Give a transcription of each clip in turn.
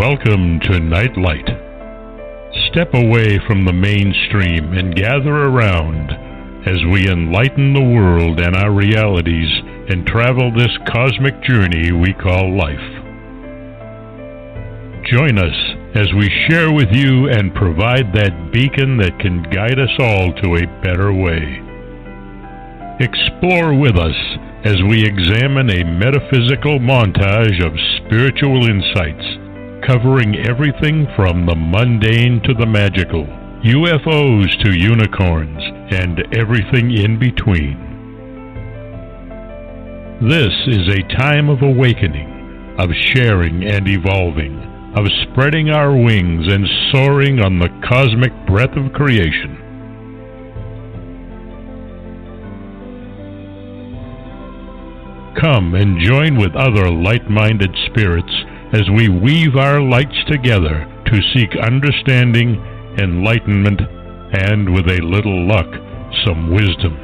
Welcome to Nightlight. Step away from the mainstream and gather around as we enlighten the world and our realities and travel this cosmic journey we call life. Join us as we share with you and provide that beacon that can guide us all to a better way. Explore with us as we examine a metaphysical montage of spiritual insights, covering everything from the mundane to the magical, UFOs to unicorns, and everything in between. This is a time of awakening, of sharing and evolving, of spreading our wings and soaring on the cosmic breath of creation. Come and join with other light-minded spirits as we weave our lights together to seek understanding, enlightenment, and, with a little luck, some wisdom.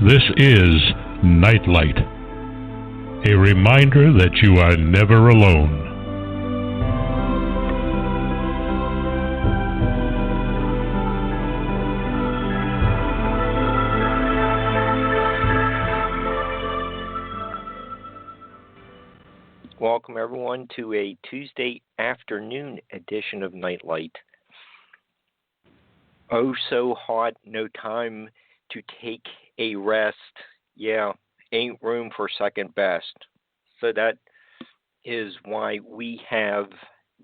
This is Nightlight, a reminder that you are never alone. Welcome, everyone, to a Tuesday afternoon edition of Nightlight. Oh, so hot, no time to take a rest. Yeah, ain't room for second best. So that is why we have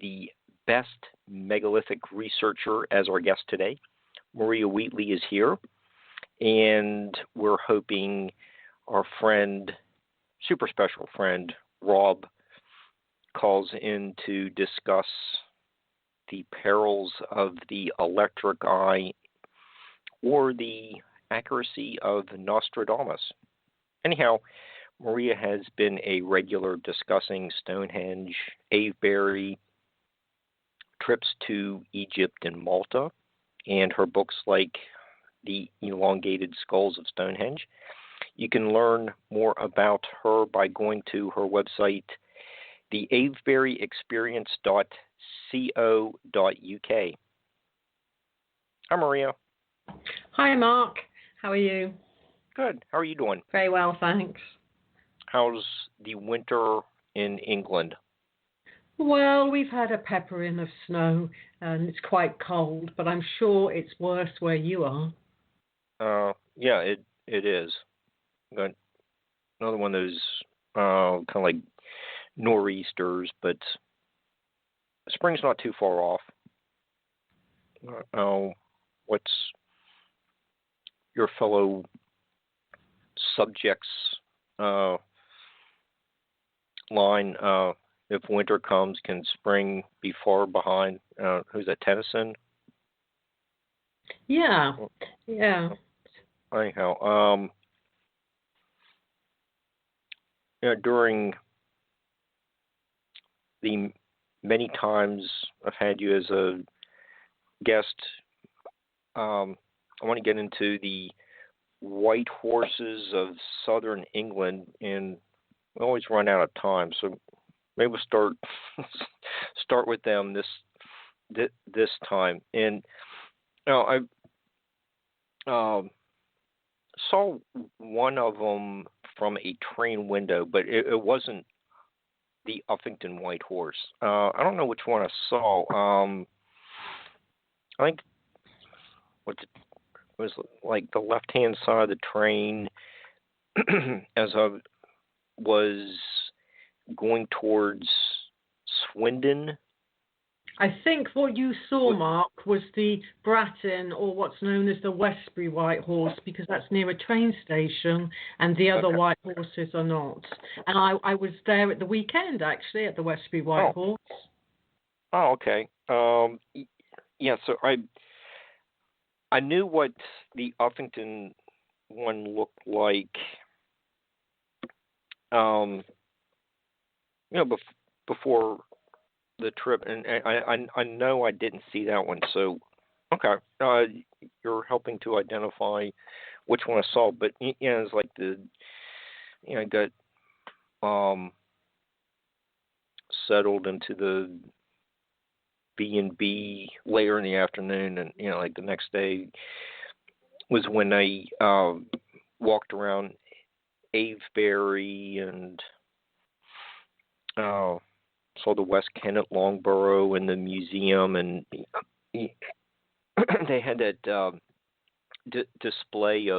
the best megalithic researcher as our guest today. Maria Wheatley is here, and we're hoping our friend, super special friend, Rob, calls in to discuss the perils of the electric eye or the accuracy of Nostradamus. Anyhow, Maria has been a regular discussing Stonehenge, Avebury, trips to Egypt and Malta, and her books like The Elongated Skulls of Stonehenge. You can learn more about her by going to her website, theaveburyexperience.co.uk. Hi, Maria. Hi, Mark. How are you? Good. How are you doing? Very well, thanks. How's the winter in England? Well, we've had a peppering of snow, and it's quite cold, but I'm sure it's worse where you are. Yeah, it is. Got another one of those kind of like nor'easters, but spring's not too far off. What's your fellow subjects' line? If winter comes, can spring be far behind? Who's that, Tennyson? Yeah. Anyhow, during the many times I've had you as a guest, I want to get into the white horses of southern England, and we always run out of time, so maybe we'll start with them this time. And I saw one of them from a train window, but it wasn't the Uffington White Horse. I don't know which one I saw. I think it was like the left-hand side of the train as I was going towards Swindon. I think what you saw, Mark, was the Bratton, or what's known as the Westbury White Horse, because that's near a train station, and the other white horses are not. And I was there at the weekend, actually, at the Westbury White Horse. Oh, okay. Yeah, so I knew what the Uffington one looked like, before the trip, and I know I didn't see that one. So, okay, you're helping to identify which one I saw. But it's like I got settled into the B&B later in the afternoon, and like the next day was when I walked around Avebury and saw the West Kennet Longborough and the museum, and they had that display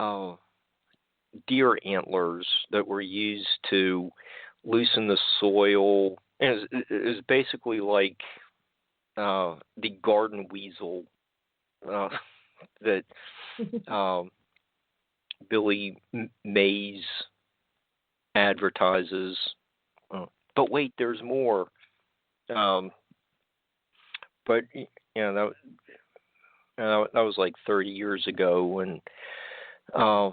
of deer antlers that were used to loosen the soil. And it was basically like the garden weasel that Billy Mays advertises. But wait, there's more. But that was like 30 years ago when I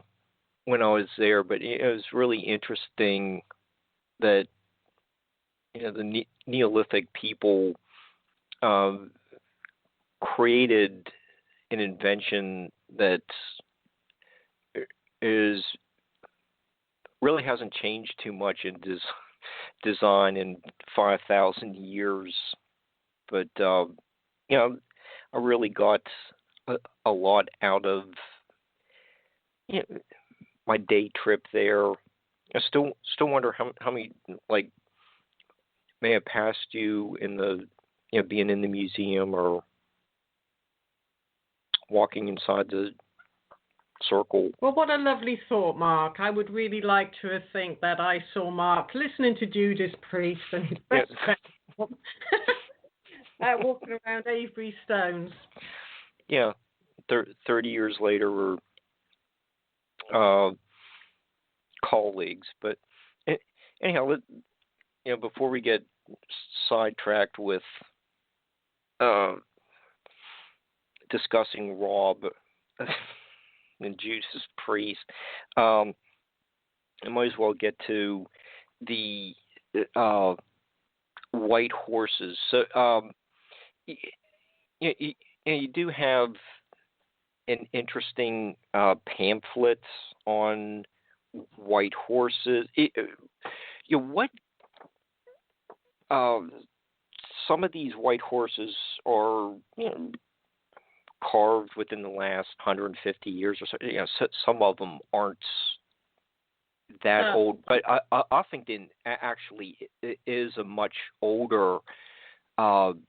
was there. But it was really interesting that the Neolithic people created an invention that really hasn't changed too much in design in 5,000 years. But I really got a lot out of my day trip there. I still wonder how many may have passed you in the being in the museum or walking inside the circle. Well, what a lovely thought, Mark. I would really like to think that I saw Mark listening to Judas Priest and his best friend walking around Avebury Stones. Yeah, 30 years later, we're colleagues. But anyhow, before we get sidetracked with discussing Rob and Judas Priest, I might as well get to the white horses. So you do have an interesting pamphlet on white horses. What some of these white horses are carved within the last 150 years or so. So some of them aren't that old, but I think it actually is a much older carving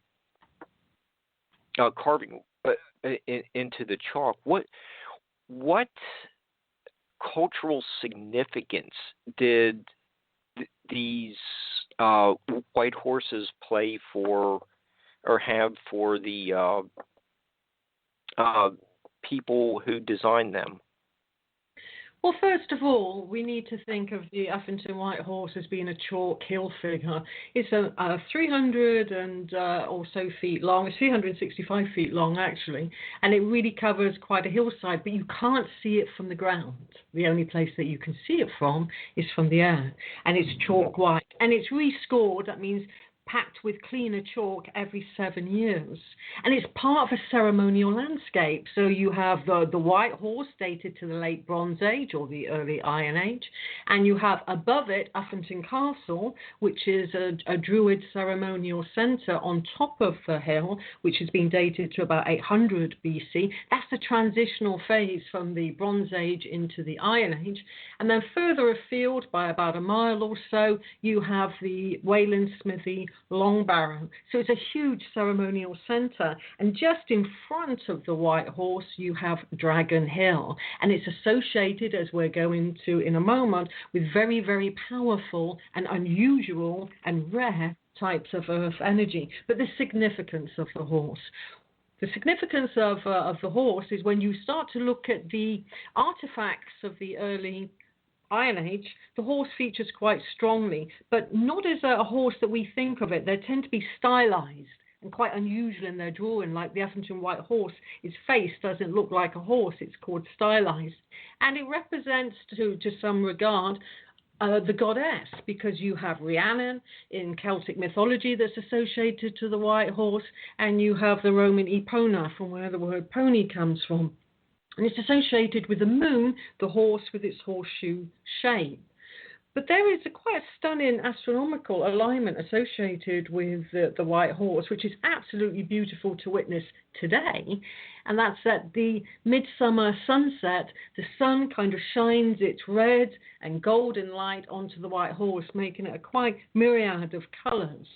into the chalk. What cultural significance did these white horses play for, or have for the people who designed them? Well, first of all, we need to think of the Uffington White Horse as being a chalk hill figure. It's 300 and or so feet long. It's 365 feet long, actually, and it really covers quite a hillside, but you can't see it from the ground. The only place that you can see it from is from the air, and it's chalk white, and it's rescored. That means packed with cleaner chalk every 7 years. And it's part of a ceremonial landscape. So you have the White Horse dated to the late Bronze Age or the early Iron Age. And you have above it Uffington Castle, which is a Druid ceremonial centre on top of the hill, which has been dated to about 800 BC. That's the transitional phase from the Bronze Age into the Iron Age. And then further afield by about a mile or so, you have the Wayland Smithy Long Barrow. So it's a huge ceremonial centre. And just in front of the White Horse, you have Dragon Hill. And it's associated, as we're going to in a moment, with very, very powerful and unusual and rare types of earth energy. But the significance of the horse. The significance of the horse is when you start to look at the artifacts of the early Iron Age, the horse features quite strongly, but not as a horse that we think of it. They tend to be stylized and quite unusual in their drawing, like the Uffington White Horse. Its face doesn't look like a horse, it's called stylized. And it represents, to some regard, the goddess, because you have Rhiannon in Celtic mythology that's associated to the White Horse, and you have the Roman Epona, from where the word pony comes from. And it's associated with the moon, the horse with its horseshoe shape. But there is a quite stunning astronomical alignment associated with the White Horse, which is absolutely beautiful to witness today. And that's at the midsummer sunset, the sun kind of shines its red and golden light onto the White Horse, making it a quite myriad of colours.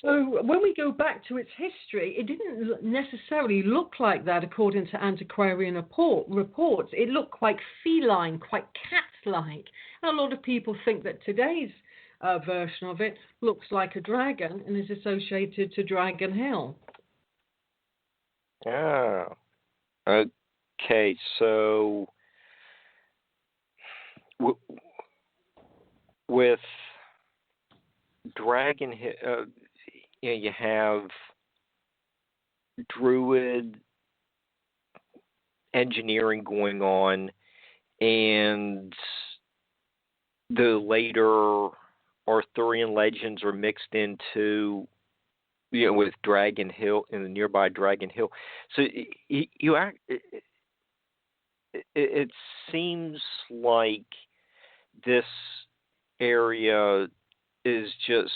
So when we go back to its history, it didn't necessarily look like that according to antiquarian reports. It looked quite feline, quite cat-like. And a lot of people think that today's version of it looks like a dragon and is associated to Dragon Hill. Yeah. Okay, so with Dragon Hill, you have Druid engineering going on, and the later Arthurian legends are mixed into, with Dragon Hill and the nearby Dragon Hill. So it seems like this area is just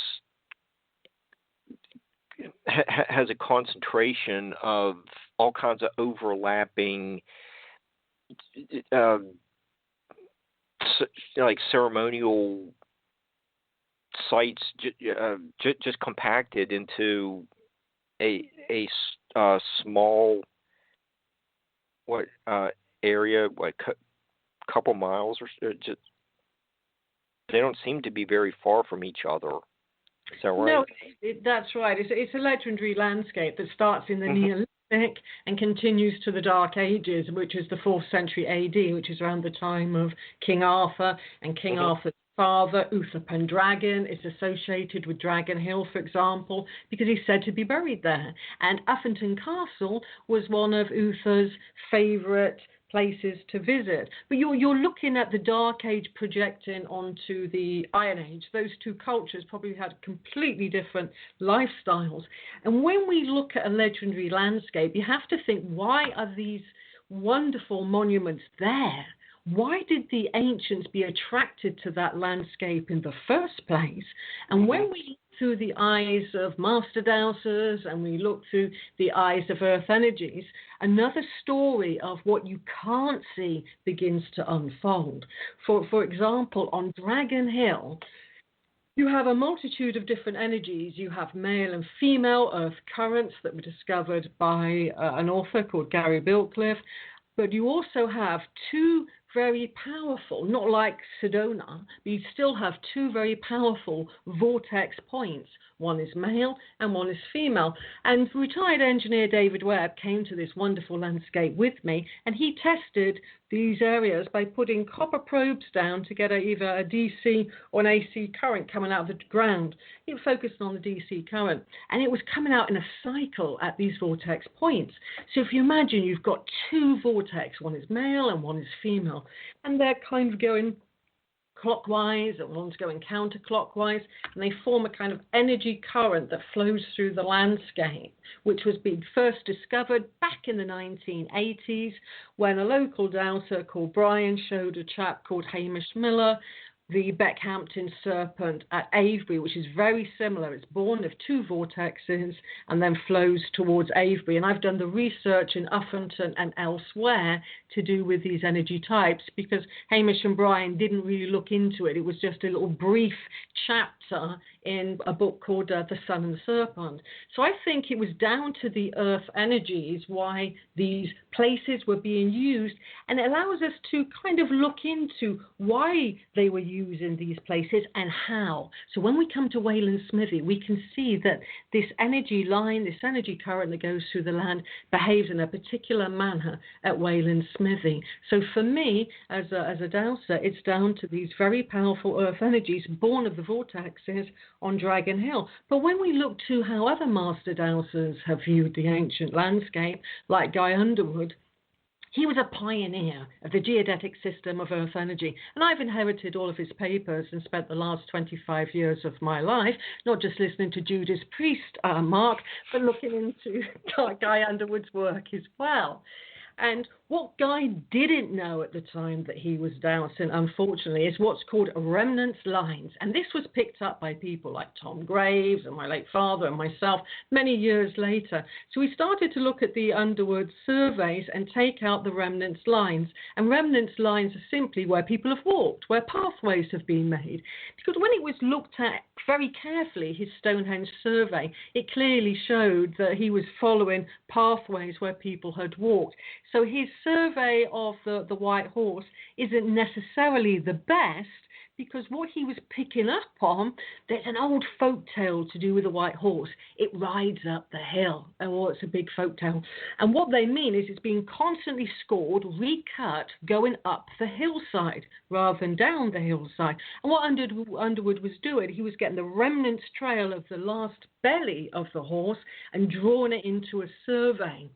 has a concentration of all kinds of overlapping like ceremonial sites just compacted into a small area, like couple miles or just. They don't seem to be very far from each other. Is that right? No, that's right. It's a legendary landscape that starts in the Neolithic and continues to the Dark Ages, which is the 4th century AD, which is around the time of King Arthur. And King Arthur's father, Uther Pendragon, is associated with Dragon Hill, for example, because he's said to be buried there. And Uffington Castle was one of Uther's favourite places to visit. But you're looking at the Dark Age projecting onto the Iron Age. Those two cultures probably had completely different lifestyles. And when we look at a legendary landscape, you have to think, why are these wonderful monuments there? Why did the ancients be attracted to that landscape in the first place? And when we look through the eyes of master dowsers and we look through the eyes of earth energies, another story of what you can't see begins to unfold. For example, on Dragon Hill, you have a multitude of different energies. You have male and female earth currents that were discovered by an author called Gary Bilcliffe, but you also have two very powerful, not like Sedona, but you still have two very powerful vortex points. One is male and one is female. And retired engineer David Webb came to this wonderful landscape with me, and he tested these areas by putting copper probes down to get either a DC or an AC current coming out of the ground. He focused on the DC current, and it was coming out in a cycle at these vortex points. So if you imagine you've got two vortex, one is male and one is female, and they're kind of going clockwise and one's going counterclockwise, and they form a kind of energy current that flows through the landscape, which was being first discovered back in the 1980s when a local dowser called Brian showed a chap called Hamish Miller the Beckhampton Serpent at Avebury, which is very similar. It's born of two vortexes and then flows towards Avebury. And I've done the research in Uffington and elsewhere to do with these energy types because Hamish and Brian didn't really look into it. It was just a little brief chapter in a book called The Sun and the Serpent. So I think it was down to the earth energies why these places were being used, and it allows us to kind of look into why they were using these places and how. So when we come to Wayland Smithy, we can see that this energy line, this energy current that goes through the land behaves in a particular manner at Wayland Smithy. So for me, as a dowser, it's down to these very powerful earth energies born of the vortexes on Dragon Hill. But when we look to how other master dowsers have viewed the ancient landscape, like Guy Underwood, he was a pioneer of the geodetic system of earth energy, and I've inherited all of his papers and spent the last 25 years of my life not just listening to Judas Priest, Mark, but looking into Guy Underwood's work as well. And what Guy didn't know at the time that he was dowsing, unfortunately, is what's called remnant lines. And this was picked up by people like Tom Graves and my late father and myself many years later. So we started to look at the Underwood surveys and take out the remnant lines. And remnant lines are simply where people have walked, where pathways have been made. Because when it was looked at very carefully, his Stonehenge survey, it clearly showed that he was following pathways where people had walked. So his survey of the White Horse isn't necessarily the best, because what he was picking up on, there's an old folk tale to do with the White Horse. It rides up the hill. Oh, it's a big folk tale. And what they mean is it's being constantly scored, recut, going up the hillside rather than down the hillside. And what Underwood was doing, he was getting the remnants trail of the last belly of the horse and drawing it into a survey.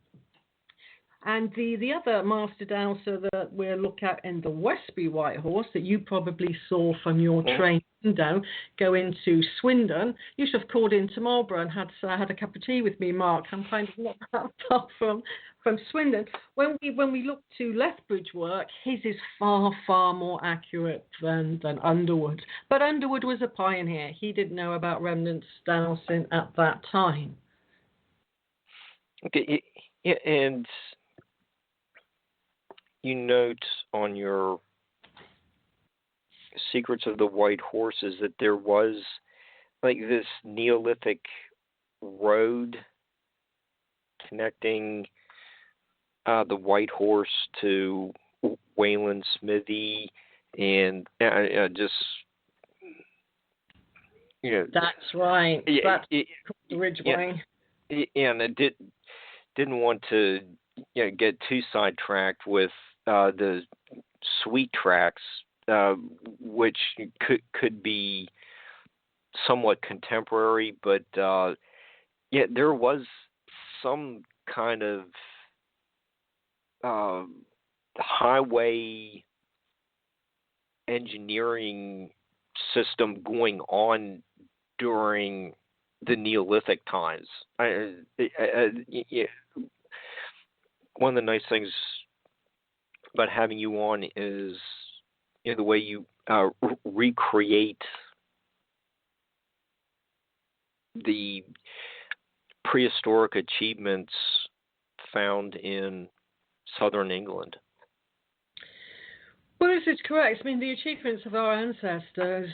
And the other master dowser that we'll look at in the Westbury White Horse that you probably saw from your train window going to Swindon, you should have called into Marlborough and had a cup of tea with me, Mark. I'm kind of not that far from Swindon. When we look to Lethbridge work, his is far, far more accurate than Underwood. But Underwood was a pioneer. He didn't know about remnants dowsing at that time. Okay, yeah, and you note on your Secrets of the White Horses that there was like this Neolithic road connecting the White Horse to Wayland Smithy, and just That's right. That's the Ridgeway. And it didn't want to get too sidetracked with the sweet tracks, which could be somewhat contemporary, but there was some kind of highway engineering system going on during the Neolithic times. One of the nice things about having you on is the way you recreate the prehistoric achievements found in southern England. Well, this is correct. I mean, the achievements of our ancestors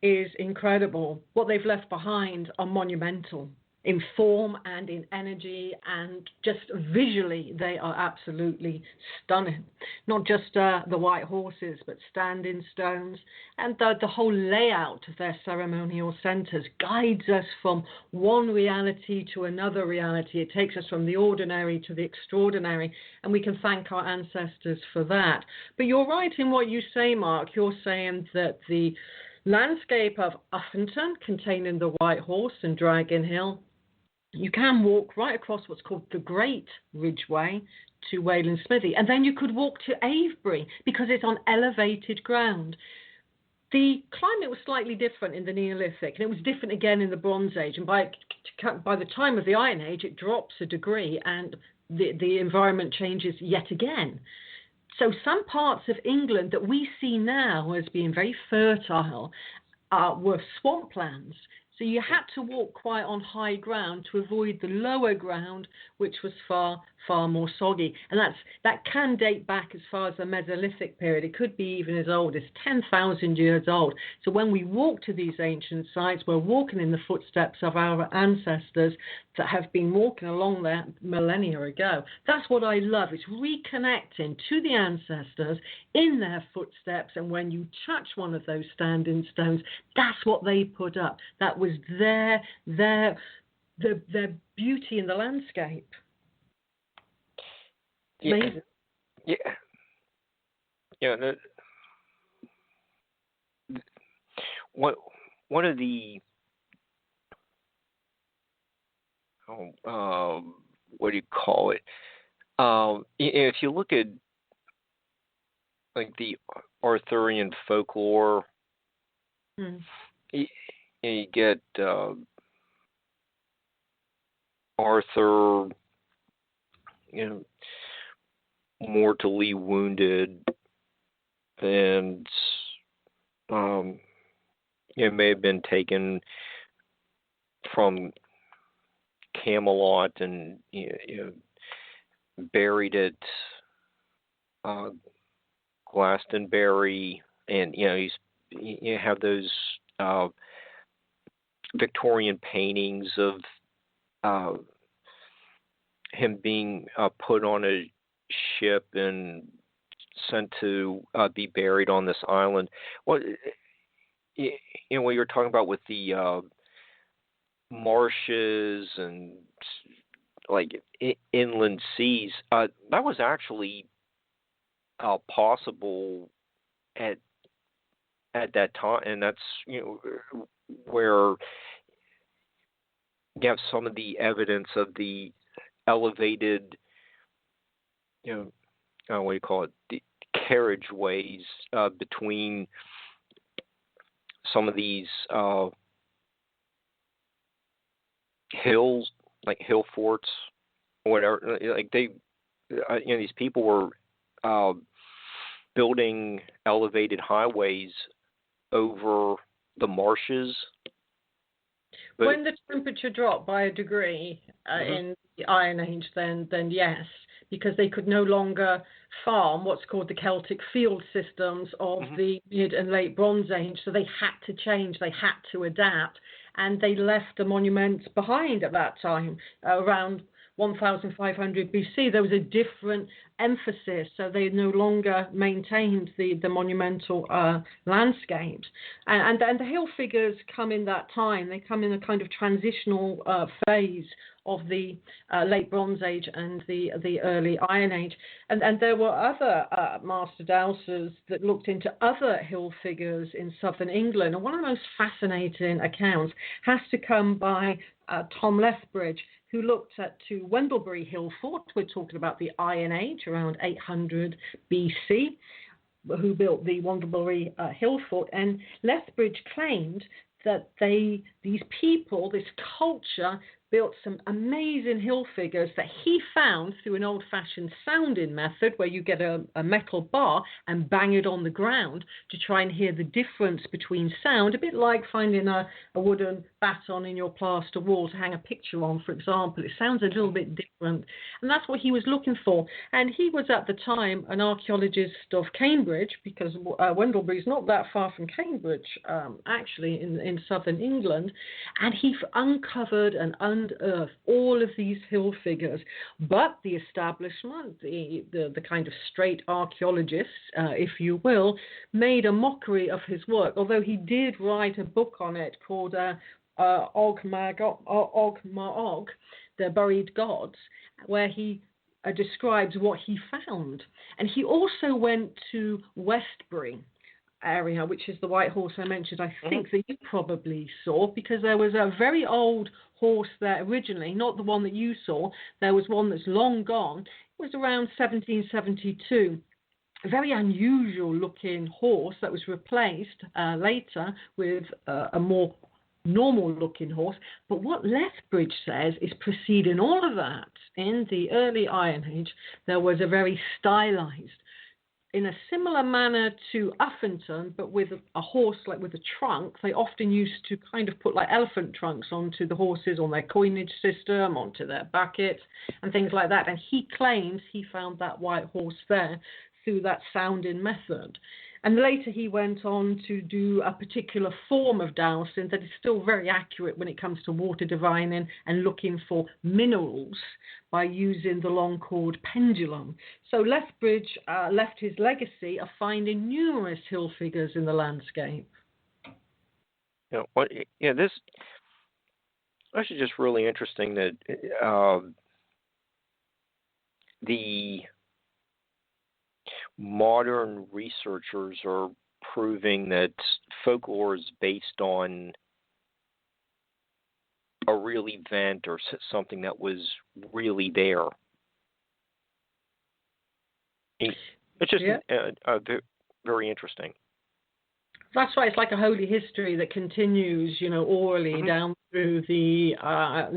is incredible. What they've left behind are monumental in form and in energy, and just visually they are absolutely stunning. Not just the white horses, but standing stones, and the whole layout of their ceremonial centres guides us from one reality to another reality. It takes us from the ordinary to the extraordinary, and we can thank our ancestors for that. But you're right in what you say, Mark. You're saying that the landscape of Uffington, containing the White Horse and Dragon Hill, you can walk right across what's called the Great Ridgeway to Wayland Smithy, and then you could walk to Avebury because it's on elevated ground. The climate was slightly different in the Neolithic, and it was different again in the Bronze Age, and by the time of the Iron Age it drops a degree and the environment changes yet again. So some parts of England that we see now as being very fertile were swamplands. So you had to walk quite on high ground to avoid the lower ground, which was far, far more soggy. And that can date back as far as the Mesolithic period. It could be even as old as 10,000 years old. So when we walk to these ancient sites, we're walking in the footsteps of our ancestors that have been walking along there millennia ago. That's what I love. It's reconnecting to the ancestors in their footsteps. And when you touch one of those standing stones, that's what they put up. That was their beauty in the landscape. It's amazing. Yeah. One of the what do you call it? If you look at like the Arthurian folklore, you get Arthur, mortally wounded, and it may have been taken from Camelot and buried at Glastonbury, and you have those Victorian paintings of him being put on a ship and sent to be buried on this island. Well, what you're talking about with the marshes and like inland seas, that was actually possible at that time, and that's where you have some of the evidence of the elevated, what do you call it, the carriageways between some of these hills, like hill forts or whatever. Like these people were building elevated highways over the marshes. But when the temperature dropped by a degree in the Iron Age, then yes, because they could no longer farm what's called the Celtic field systems of the Mid and Late Bronze Age, so they had to change, they had to adapt, and they left the monuments behind at that time, around 1500 BC. There was a different emphasis, so they no longer maintained the monumental landscapes. And the hill figures come in that time. They come in a kind of transitional phase of the Late Bronze Age and the early Iron Age. And there were other master dowsers that looked into other hill figures in southern England. And one of the most fascinating accounts has to come by Tom Lethbridge, who looked to Wendlebury Hill Fort. We're talking about the Iron Age, around 800 BC, who built the Wendlebury Hill Fort. And Lethbridge claimed that these people, this culture, built some amazing hill figures that he found through an old-fashioned sounding method where you get a metal bar and bang it on the ground to try and hear the difference between sound, a bit like finding a wooden baton in your plaster wall to hang a picture on, for example. It sounds a little bit different, and that's what he was looking for. And he was at the time an archaeologist of Cambridge, because Wendlebury is not that far from Cambridge, actually, in southern England, and he uncovered and unearthed all of these hill figures. But the establishment, the kind of straight archaeologists, if you will, made a mockery of his work, although he did write a book on it called Og Maog, The Buried Gods, where he describes what he found. And he also went to Westbury area, which is the white horse I mentioned, I think that you probably saw, because there was a very old horse there originally, not the one that you saw. There was one that's long gone. It was around 1772. A very unusual looking horse that was replaced later with a more normal looking horse. But what Lethbridge says is preceding all of that, in the early Iron Age, there was a very stylized, in a similar manner to Uffington, but with a horse, like with a trunk. They often used to kind of put like elephant trunks onto the horses, on their coinage system, onto their buckets, and things like that. And he claims he found that white horse there through that sounding method. And later he went on to do a particular form of dowsing that is still very accurate when it comes to water divining and looking for minerals by using the long cord pendulum. So Lethbridge left his legacy of finding numerous hill figures in the landscape. This actually just really interesting that the modern researchers are proving that folklore is based on a real event or something that was really there. It's just very interesting. That's why it's like a holy history that continues, orally down through the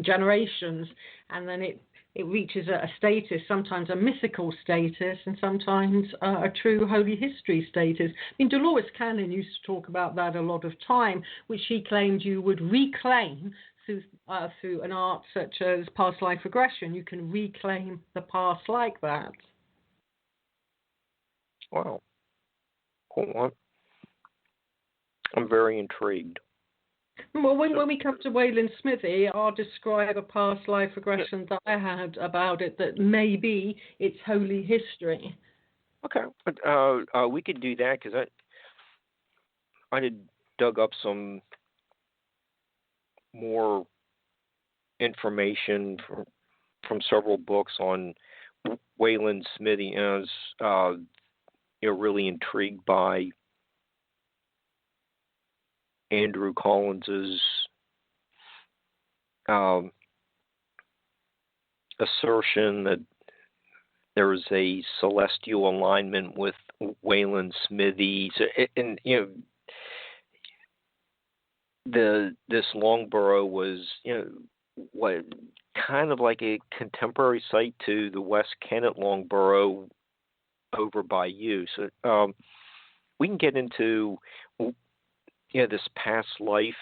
generations, and then it it reaches a status, sometimes a mythical status, and sometimes a true holy history status. I mean, Dolores Cannon used to talk about that a lot of time, which she claimed you would reclaim through an art such as past life regression. You can reclaim the past like that. Wow. Cool. I'm very intrigued. Well, when we come to Wayland Smithy, I'll describe a past life regression that I had about it, that maybe it's holy history. Okay. We could do that, because I had dug up some more information from several books on Wayland Smithy, and I was really intrigued by Andrew Collins's assertion that there was a celestial alignment with Wayland Smithy, and this Longborough was what kind of like a contemporary site to the West Kennet Longborough over by you. So we can get into this past life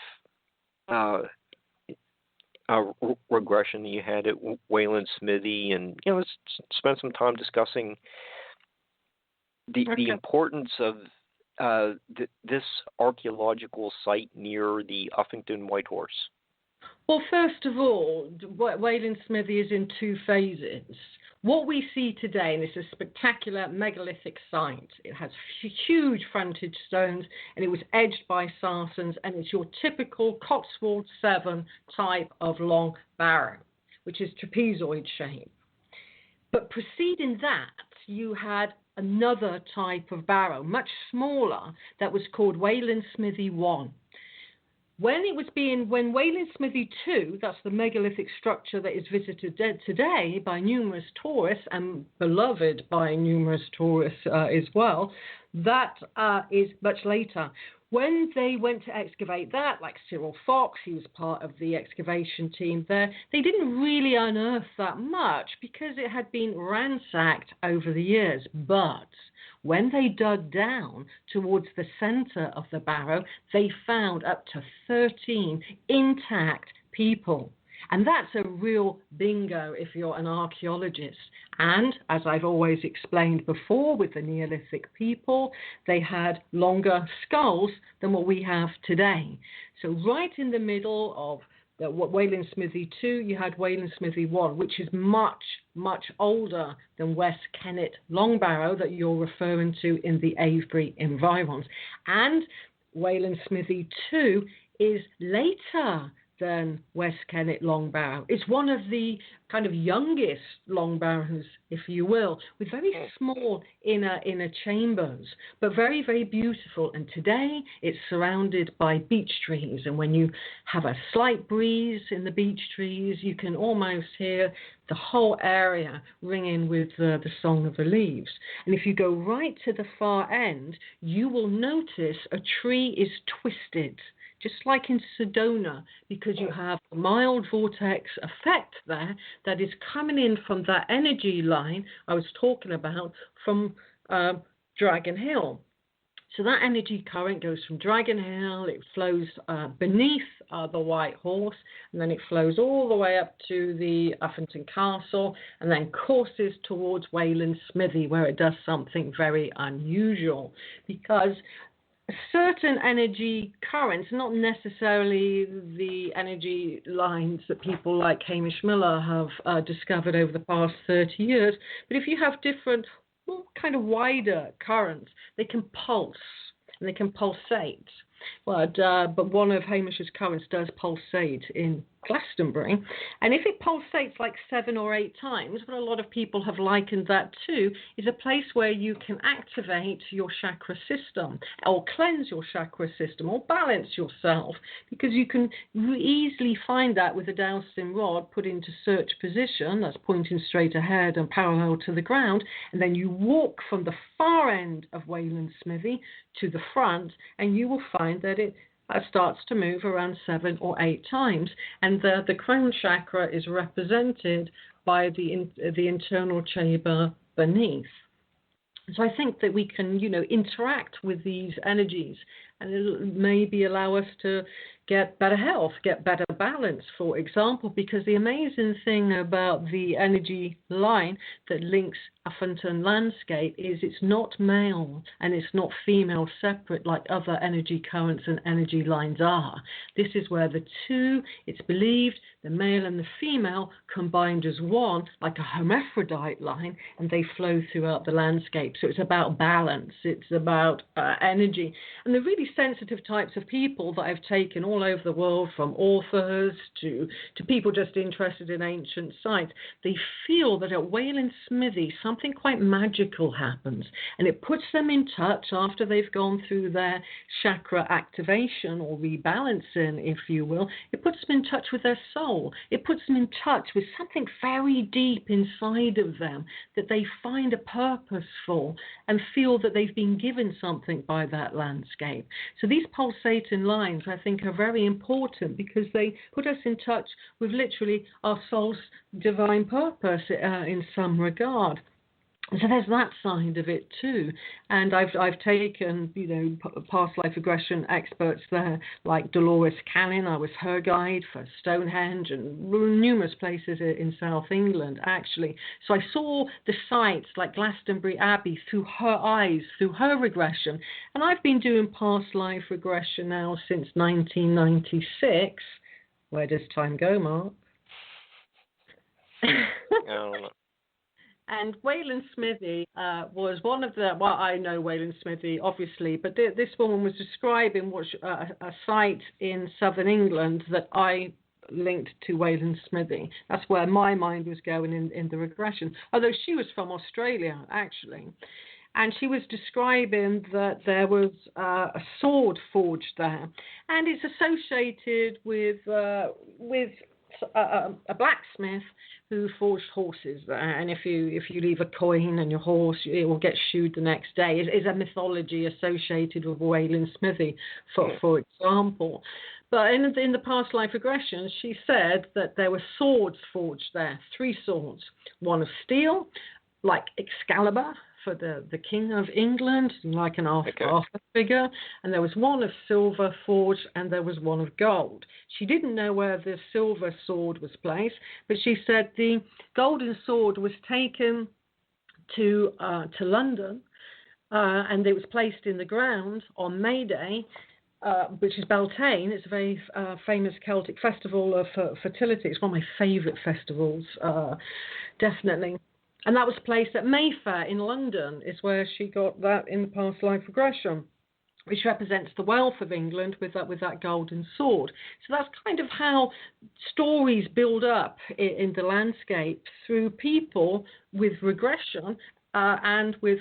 regression that you had at Wayland Smithy, and let's spend some time discussing the importance of this archaeological site near the Uffington Whitehorse. Well, first of all, Wayland Smithy is in two phases. What we see today, and it's a spectacular megalithic site. It has huge frontage stones, and it was edged by sartans, and it's your typical Cotswold 7 type of long barrow, which is trapezoid shape. But preceding that, you had another type of barrow, much smaller, that was called Wayland Smithy 1. When Wayland Smithy 2, that's the megalithic structure that is visited today by numerous tourists and beloved by numerous tourists as well, that is much later. When they went to excavate that, like Cyril Fox, he was part of the excavation team there, they didn't really unearth that much because it had been ransacked over the years. But when they dug down towards the center of the barrow, they found up to 13 intact people. And that's a real bingo if you're an archaeologist. And as I've always explained before with the Neolithic people, they had longer skulls than what we have today. So right in the middle of Wayland Smithy 2, you had Wayland Smithy 1, which is much, much older than West Kennet Long Barrow that you're referring to in the Avebury environs. And Wayland Smithy 2 is later than West Kennet Long Barrow. It's one of the kind of youngest long barrows, if you will, with very small inner chambers, but very, very beautiful. And today it's surrounded by beech trees. And when you have a slight breeze in the beech trees, you can almost hear the whole area ringing with the song of the leaves. And if you go right to the far end, you will notice a tree is twisted, just like in Sedona, because you have a mild vortex effect there that is coming in from that energy line I was talking about from Dragon Hill. So that energy current goes from Dragon Hill, it flows beneath the White Horse, and then it flows all the way up to the Uffington Castle, and then courses towards Wayland Smithy, where it does something very unusual, because certain energy currents, not necessarily the energy lines that people like Hamish Miller have discovered over the past 30 years, but if you have different kind of wider currents, they can pulse and they can pulsate. But one of Hamish's currents does pulsate in Glastonbury, and if it pulsates like 7 or 8 times, what a lot of people have likened that to is a place where you can activate your chakra system or cleanse your chakra system or balance yourself, because you can easily find that with a dowsing rod put into search position, that's pointing straight ahead and parallel to the ground, and then you walk from the far end of Wayland Smithy to the front, and you will find that it starts to move around 7 or 8 times. And the crown chakra is represented by the internal chamber beneath. So I think that we can, interact with these energies, and it'll maybe allow us to get better health, get better balance, for example, because the amazing thing about the energy line that links Affinton landscape is it's not male and it's not female separate like other energy currents and energy lines are. This is where the two, it's believed, the male and the female combined as one, like a hermaphrodite line, and they flow throughout the landscape. So it's about balance, it's about energy. And the really sensitive types of people that I've taken all over the world, from authors to people just interested in ancient sites, they feel that at Wayland Smithy something quite magical happens, and it puts them in touch after they've gone through their chakra activation or rebalancing, if you will. It puts them in touch with their soul. It puts them in touch with something very deep inside of them that they find a purpose for and feel that they've been given something by that landscape. So these pulsating lines, I think, are very important because they put us in touch with literally our soul's divine purpose in some regard. So there's that side of it too, and I've taken past life regression experts there like Dolores Cannon. I was her guide for Stonehenge and numerous places in South England actually. So I saw the sites like Glastonbury Abbey through her eyes, through her regression, and I've been doing past life regression now since 1996. Where does time go, Mark? I don't know. And Wayland Smithy was one of the, well, I know Wayland Smithy, obviously, but this woman was describing a site in southern England that I linked to Wayland Smithy. That's where my mind was going in the regression, although she was from Australia, actually. And she was describing that there was a sword forged there, and it's associated with a blacksmith who forged horses there, and if you leave a coin and your horse, it will get shoed the next day. It is a mythology associated with Wayland Smithy, for example. But in the past life regression, she said that there were swords forged there, 3 swords, one of steel, like Excalibur, for the King of England, like an Arthur figure, and there was one of silver forged, and there was one of gold. She didn't know where the silver sword was placed, but she said the golden sword was taken to London, and it was placed in the ground on May Day, which is Beltane. It's a very famous Celtic festival of fertility. It's one of my favourite festivals, definitely. And that was placed at Mayfair in London, is where she got that in the past life regression, which represents the wealth of England with that golden sword. So that's kind of how stories build up in the landscape through people with regression and with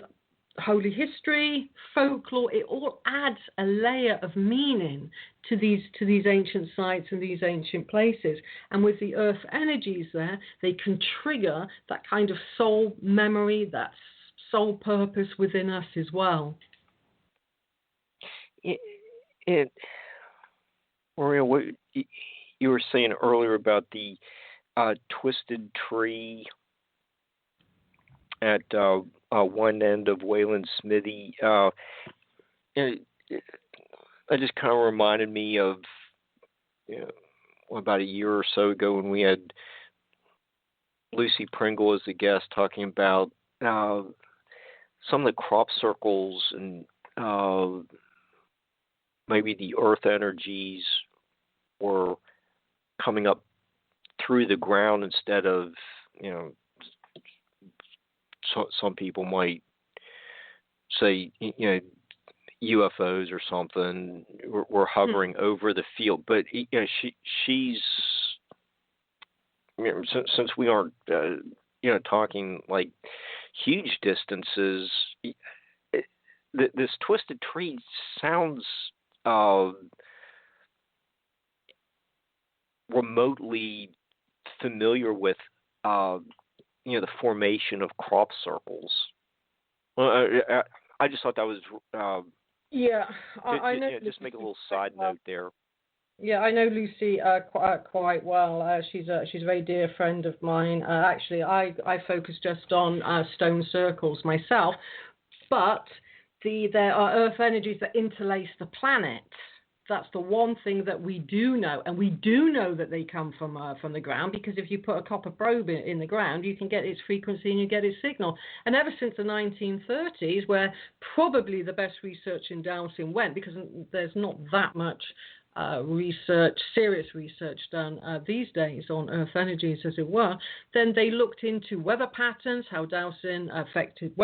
holy history, folklore. It all adds a layer of meaning to these ancient sites and these ancient places. And with the earth energies there, they can trigger that kind of soul memory, that soul purpose within us as well. Maria, what you were saying earlier about the twisted tree at one end of Wayland Smithy, it just kind of reminded me of about a year or so ago when we had Lucy Pringle as a guest talking about some of the crop circles and maybe the earth energies were coming up through the ground instead of, some people might say, UFOs or something were hovering over the field. But she's since we aren't talking like huge distances, this twisted tree sounds remotely familiar with the formation of crop circles. I just thought that was Yeah, I know. Just make a little side note there. Yeah, I know Lucy quite well. She's a very dear friend of mine. Actually, I focus just on stone circles myself, but there are earth energies that interlace the planet. That's the one thing that we do know, and we do know that they come from the ground, because if you put a copper probe in the ground, you can get its frequency and you get its signal. And ever since the 1930s, where probably the best research in dowsing went, because there's not that much serious research done these days on earth energies, as it were, then they looked into weather patterns, how dowsing affected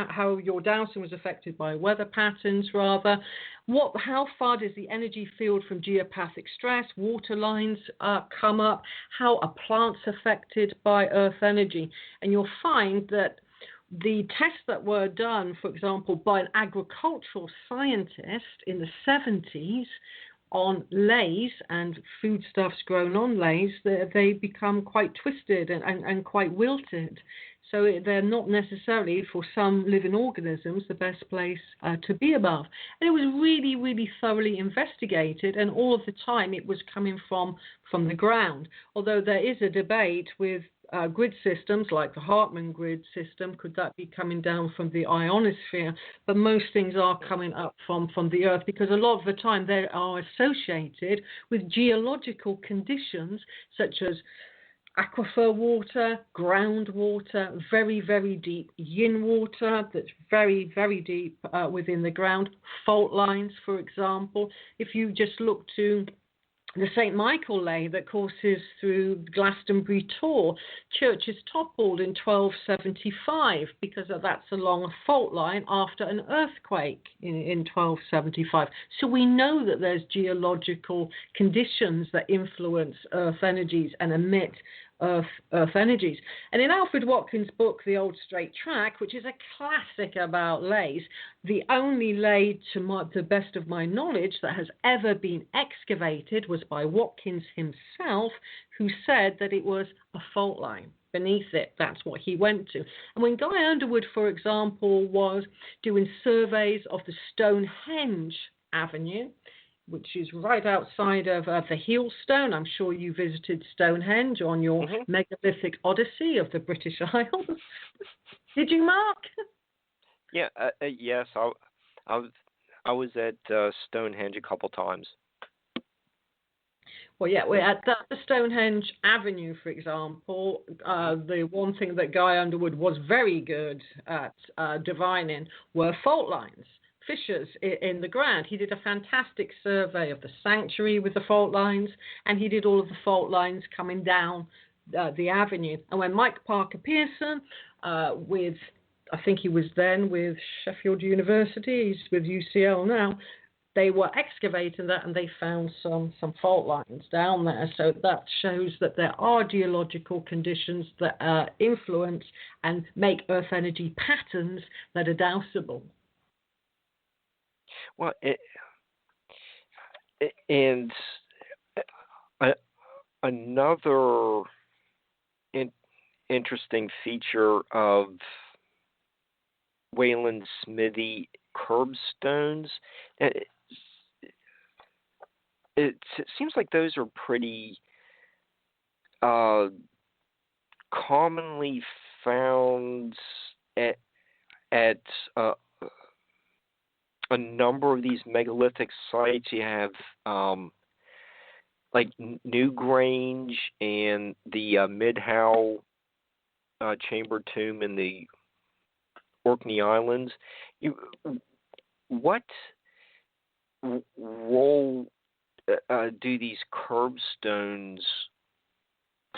how your dowsing was affected by weather patterns, rather. How far does the energy field from geopathic stress, water lines come up? How are plants affected by earth energy? And you'll find that the tests that were done, for example, by an agricultural scientist in the 70s, on leis and foodstuffs grown on leis, they become quite twisted and quite wilted. So they're not necessarily, for some living organisms, the best place to be above. And it was really, really thoroughly investigated, and all of the time it was coming from the ground. Although there is a debate with grid systems like the Hartmann grid system, could that be coming down from the ionosphere? But most things are coming up from the Earth, because a lot of the time they are associated with geological conditions such as aquifer water, groundwater, very, very deep yin water that's very, very deep within the ground, fault lines, for example. If you just look to the St. Michael lay that courses through Glastonbury Tor, churches toppled in 1275 because that's along a fault line after an earthquake in 1275. So we know that there's geological conditions that influence earth energies and emit earth energies. And in Alfred Watkins' book, The Old Straight Track, which is a classic about lays, the only lay, to the best of my knowledge, that has ever been excavated was by Watkins himself, who said that it was a fault line beneath it. That's what he went to. And when Guy Underwood, for example, was doing surveys of the Stonehenge Avenue, which is right outside of the Heelstone. I'm sure you visited Stonehenge on your megalithic odyssey of the British Isles. Did you, Mark? Yeah, yes. I was at Stonehenge a couple times. Well, yeah, we're at the Stonehenge Avenue, for example. The one thing that Guy Underwood was very good at divining were fault lines, fissures in the ground. He did a fantastic survey of the sanctuary with the fault lines, and he did all of the fault lines coming down the avenue. And when Mike Parker Pearson, I think he was then with Sheffield University, he's with UCL now, they were excavating that and they found some fault lines down there. So that shows that there are geological conditions that influence and make earth energy patterns that are dowsable. Well, and another interesting feature of Wayland Smithy curbstones, it seems like those are pretty commonly found at a number of these megalithic sites. You have like Newgrange and the Midhow chamber tomb in the Orkney Islands. What role do these curbstones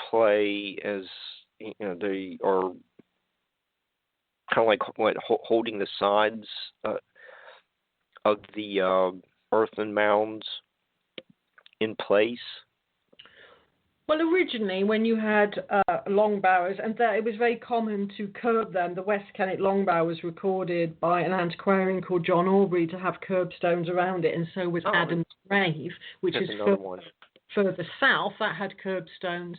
play, as they are kind of like holding the sides of the earthen mounds in place? Well, originally, when you had long bowers, and it was very common to curb them, the West Kennet long bower was recorded by an antiquarian called John Aubrey to have curbstones around it, and so was Adam's Grave, which is further south, that had curbstones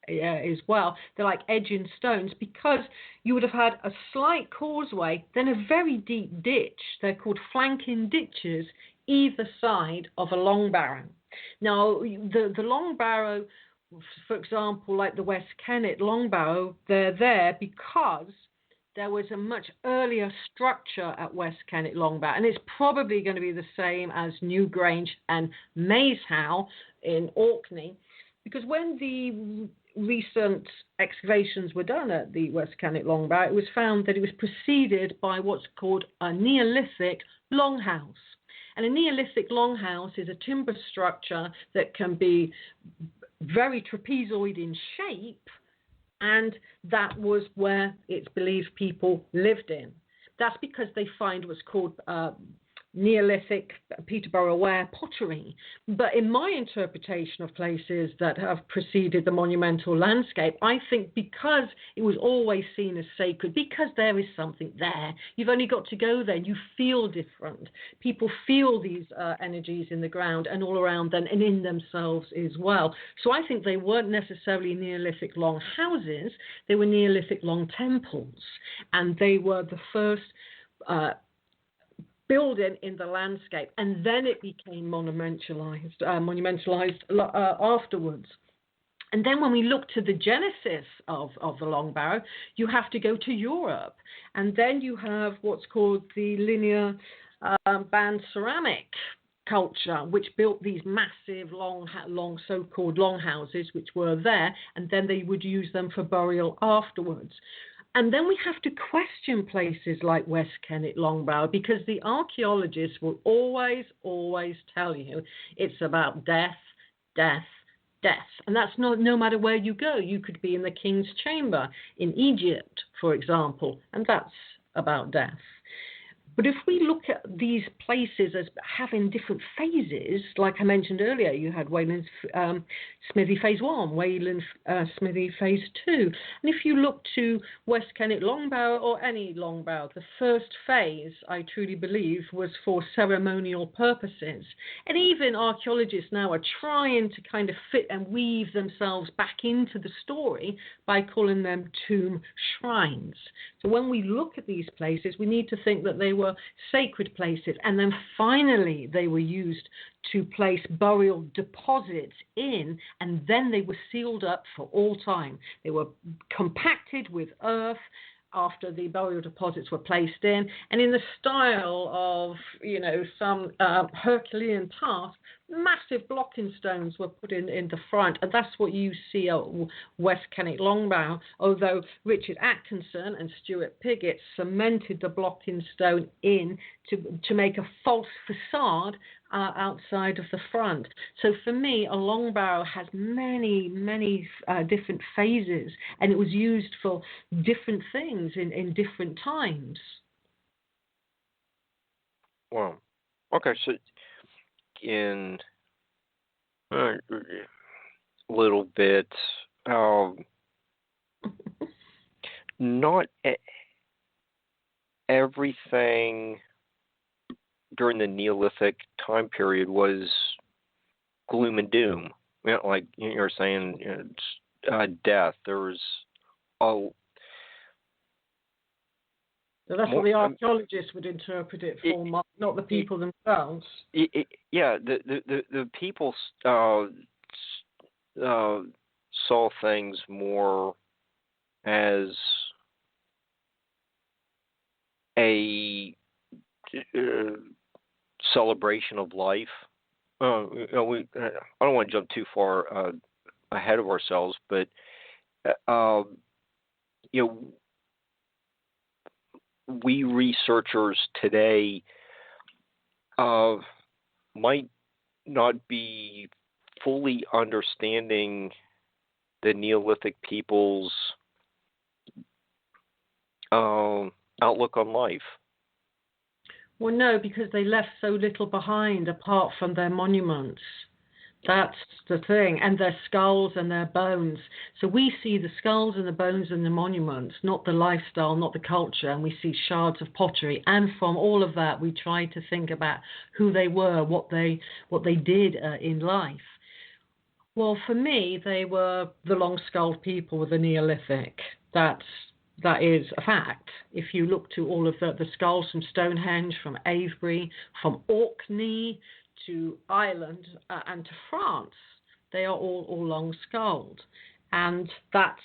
as well. They're like edging stones because you would have had a slight causeway, then a very deep ditch. They're called flanking ditches either side of a long barrow. Now, the long barrow, for example, like the West Kennet long barrow, they're there because there was a much earlier structure at West Kennet long barrow, and it's probably going to be the same as Newgrange and Maeshowe in Orkney, because when the recent excavations were done at the West Kennet long barrow, it was found that it was preceded by what's called a Neolithic longhouse. And a Neolithic longhouse is a timber structure that can be very trapezoid in shape, and that was where it's believed people lived in. That's because they find what's called Neolithic Peterborough ware pottery. But in my interpretation of places that have preceded the monumental landscape, I think because it was always seen as sacred, because there is something there, you've only got to go there, you feel different. People feel these energies in the ground and all around them and in themselves as well. So I think they weren't necessarily Neolithic long houses, they were Neolithic long temples. And they were the first building in the landscape, and then it became monumentalized afterwards. And then when we look to the genesis of the long barrow, you have to go to Europe, and then you have what's called the linear band ceramic culture, which built these massive long so-called longhouses, which were there, and then they would use them for burial afterwards. And then we have to question places like West Kennet long barrow, because the archaeologists will always tell you it's about death, death, death. And that's no matter where you go. You could be in the king's chamber in Egypt, for example, and that's about death. But if we look at these places as having different phases, like I mentioned earlier, you had Wayland Smithy Phase 1, Wayland Smithy Phase 2. And if you look to West Kennet long barrow or any long barrow, the first phase, I truly believe, was for ceremonial purposes. And even archaeologists now are trying to kind of fit and weave themselves back into the story by calling them tomb shrines. So when we look at these places, we need to think that they were sacred places, and then finally they were used to place burial deposits in, and then they were sealed up for all time. They were compacted with earth after the burial deposits were placed in, and in the style of, some Herculean task, massive blocking stones were put in the front, and that's what you see at West Kennet long barrow, although Richard Atkinson and Stuart Piggott cemented the blocking stone in to make a false facade outside of the front. So for me, a long barrow has many different phases, and it was used for different things in different times. Wow. Okay, so in a little bit, not everything during the Neolithic time period was gloom and doom. Like you're saying, death. There was So that's what the archaeologists would interpret it for, not the people themselves. The people saw things more as a celebration of life. I don't want to jump too far ahead of ourselves, but we researchers today might not be fully understanding the Neolithic people's outlook on life. Well, no, because they left so little behind apart from their monuments. That's the thing, and their skulls and their bones. So we see the skulls and the bones and the monuments, not the lifestyle, not the culture, and we see shards of pottery. And from all of that, we try to think about who they were, what they did in life. Well, for me, they were the long-skulled people with the Neolithic. That is a fact. If you look to all of the skulls from Stonehenge, from Avebury, from Orkney to Ireland and to France, they are all long-skulled. And that's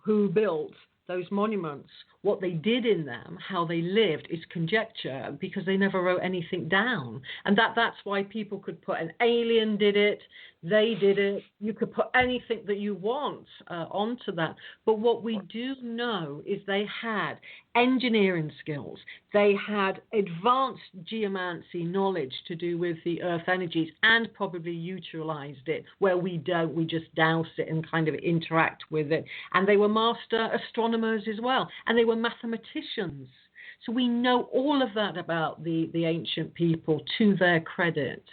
who built those monuments. What they did in them, how they lived, is conjecture because they never wrote anything down. And that's why people could put an alien did it, they did it. You could put anything that you want onto that. But what we do know is they had engineering skills. They had advanced geomancy knowledge to do with the earth energies and probably utilized it where we don't. We just douse it and kind of interact with it. And they were master astronomers as well. And they were mathematicians. So we know all of that about the ancient people to their credit.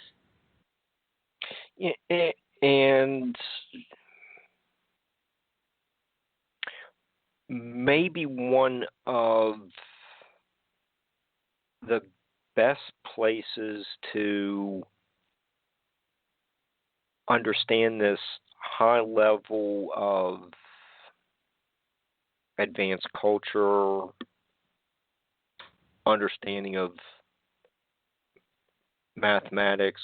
And maybe one of the best places to understand this high level of advanced culture, understanding of mathematics,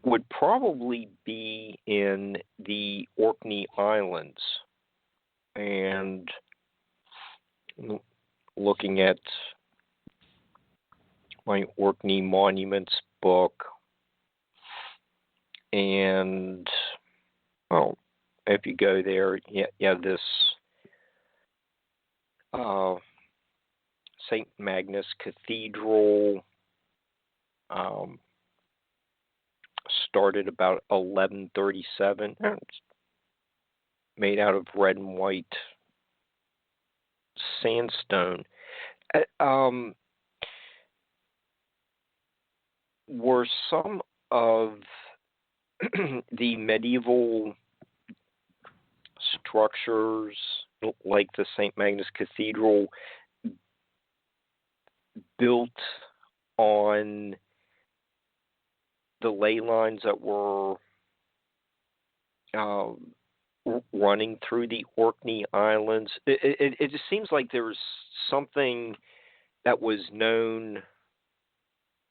would probably be in the Orkney Islands. And looking at my Orkney Monuments book, and if you go there, you have this St. Magnus Cathedral. Started about 1137. It's made out of red and white sandstone. Were some of the medieval structures, like the St. Magnus Cathedral, built on the ley lines that were running through the Orkney Islands? It just seems like there's something that was known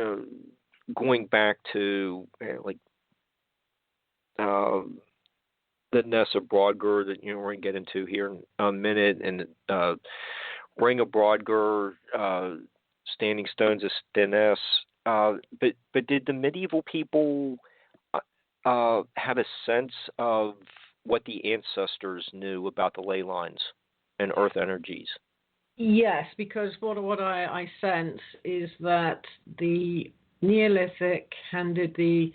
going back to the Ness of Brodgar that we're going to get into here in a minute, and Ring of Brodgar, Standing Stones of Stennes. But did the medieval people have a sense of what the ancestors knew about the ley lines and earth energies? Yes, because what I sense is that the Neolithic handed the...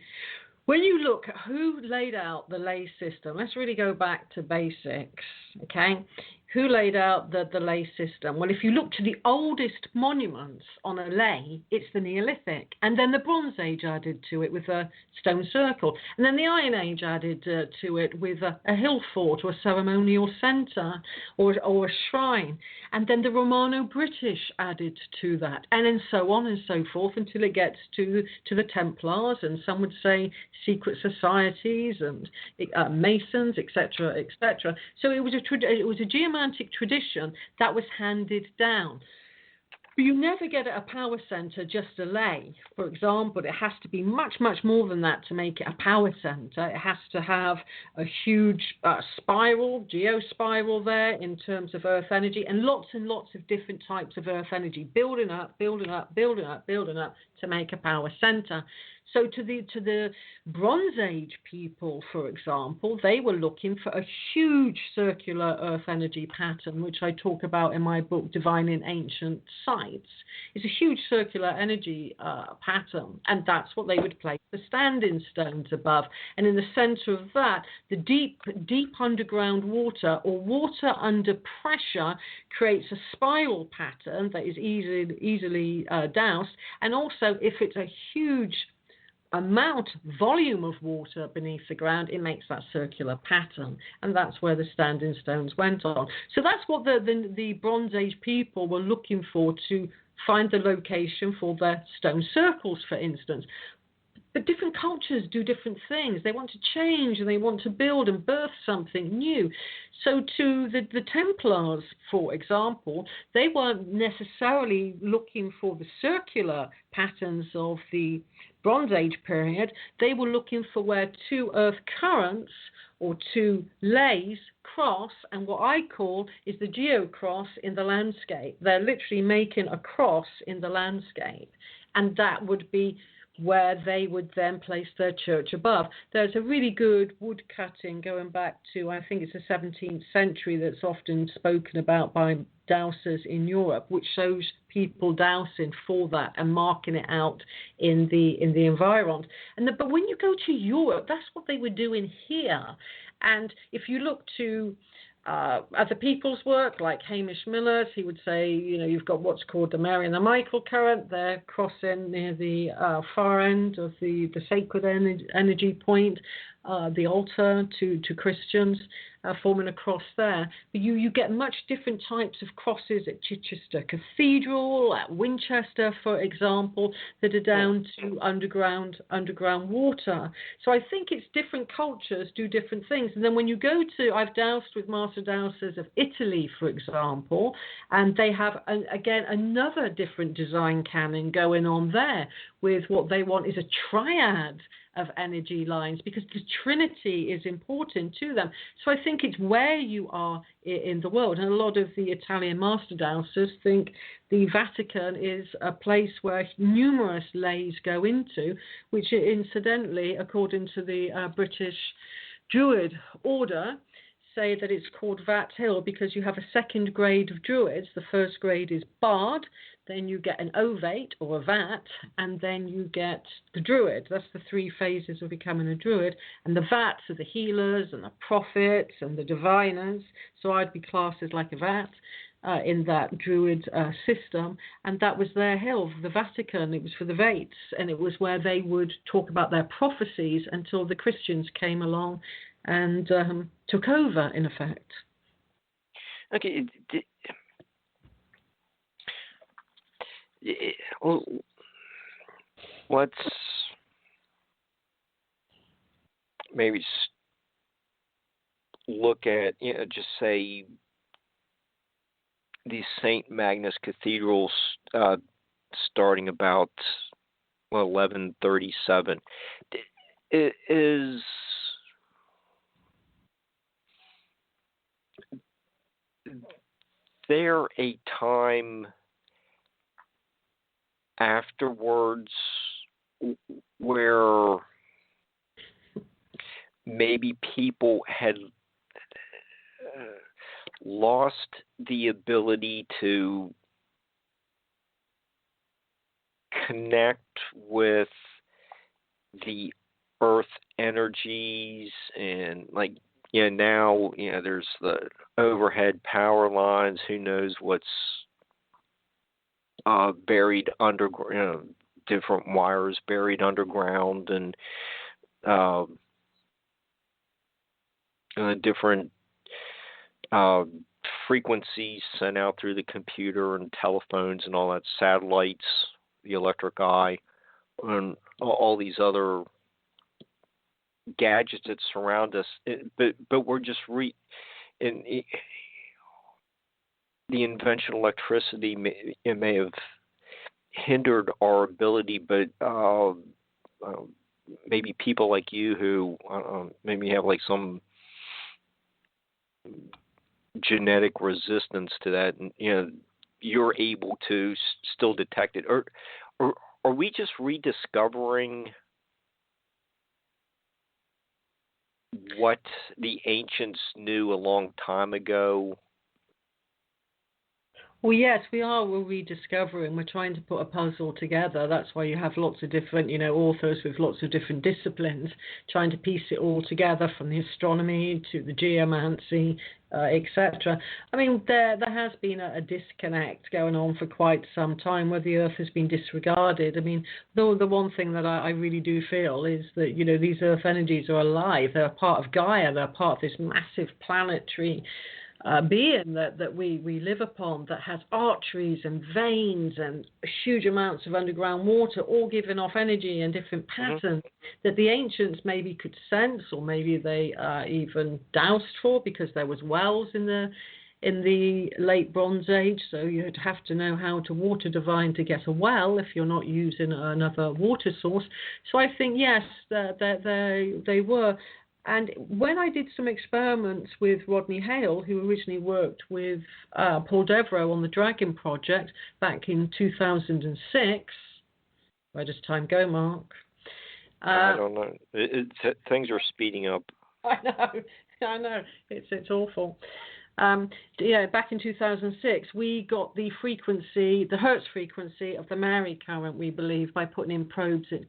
When you look at who laid out the ley system, let's really go back to basics, okay? Who laid out the ley system? Well, if you look to the oldest monuments on a ley, it's the Neolithic. And then the Bronze Age added to it with a stone circle. And then the Iron Age added to it with a hill fort or a ceremonial centre or a shrine. And then the Romano-British added to that. And then so on and so forth until it gets to the Templars, and some would say secret societies and Masons, etc., etc. So it was a geomantic tradition that was handed down. But you never get at a power centre just a ley. For example, it has to be much, much more than that to make it a power centre. It has to have a huge spiral, geospiral there in terms of earth energy, and lots of different types of earth energy, building up to make a power centre. So to the Bronze Age people, for example, they were looking for a huge circular earth energy pattern, which I talk about in my book, Divining Ancient Sites. It's a huge circular energy pattern, and that's what they would place the standing stones above. And in the center of that, the deep underground water, or water under pressure, creates a spiral pattern that is easily doused. And also, if it's a huge volume of water beneath the ground, it makes that circular pattern, and that's where the standing stones went on. So that's what the Bronze Age people were looking for, to find the location for their stone circles, for instance. But different cultures do different things. They want to change and they want to build and birth something new. So to the Templars, for example, they weren't necessarily looking for the circular patterns of the Bronze Age period. They were looking for where two earth currents or two lays cross, and what I call is the geocross in the landscape. They're literally making a cross in the landscape, and that would be where they would then place their church above. There's a really good wood cutting going back to, I think it's the 17th century, that's often spoken about by dowsers in Europe, which shows people dowsing for that and marking it out in the environment. But when you go to Europe, that's what they were doing here. And if you look to other people's work, like Hamish Miller's, he would say, you've got what's called the Mary and the Michael current. They're crossing near the far end of the sacred energy point, the altar to Christians, forming a cross there. But you get much different types of crosses at Chichester Cathedral, at Winchester, for example, that are down to underground water. So I think it's different cultures do different things. And then when you go to, I've dowsed with Master Dowsers of Italy, for example, and they have, again, another different design canon going on there with what they want is a triad of energy lines, because the Trinity is important to them. So I think it's where you are in the world. And a lot of the Italian master dowsers think the Vatican is a place where numerous lays go into, which incidentally, according to the British Druid order, say that it's called Vat Hill because you have a second grade of Druids. The first grade is Bard, then you get an Ovate or a Vat, and then you get the Druid. That's the three phases of becoming a Druid. And the Vats are the healers and the prophets and the diviners. So I'd be classed as like a Vat in that Druid system. And that was their hill, the Vatican. It was for the Vates, and it was where they would talk about their prophecies until the Christians came along and took over, in effect. Okay. Let's maybe look at, just say the St. Magnus Cathedrals starting about 1137. Is there a time afterwards where maybe people had lost the ability to connect with the earth energies, and now there's the overhead power lines, who knows what's buried underground, different wires buried underground, and different frequencies sent out through the computer and telephones and all that, satellites, the electric eye, and all these other gadgets that surround us. But we're just the invention of electricity may have hindered our ability, but maybe people like you who maybe have like some genetic resistance to that, and you're able to still detect it, or are we just rediscovering what the ancients knew a long time ago? Well, yes, we are. We're rediscovering. We're trying to put a puzzle together. That's why you have lots of different, authors with lots of different disciplines, trying to piece it all together, from the astronomy to the geomancy, etc. I mean, there has been a disconnect going on for quite some time, where the Earth has been disregarded. I mean, though the one thing that I really do feel is that, these Earth energies are alive. They're a part of Gaia. They're part of this massive planetary being that we live upon, that has arteries and veins and huge amounts of underground water, all giving off energy in different patterns that the ancients maybe could sense, or maybe they even doused for, because there was wells in the late Bronze Age, so you'd have to know how to water divine to get a well if you're not using another water source. So I think, yes, they were. And when I did some experiments with Rodney Hale, who originally worked with Paul Devereaux on the Dragon Project back in 2006, where does time go, Mark? I don't know. Things are speeding up. I know. It's awful. Back in 2006, we got the frequency, the Hertz frequency of the Mary current, we believe, by putting in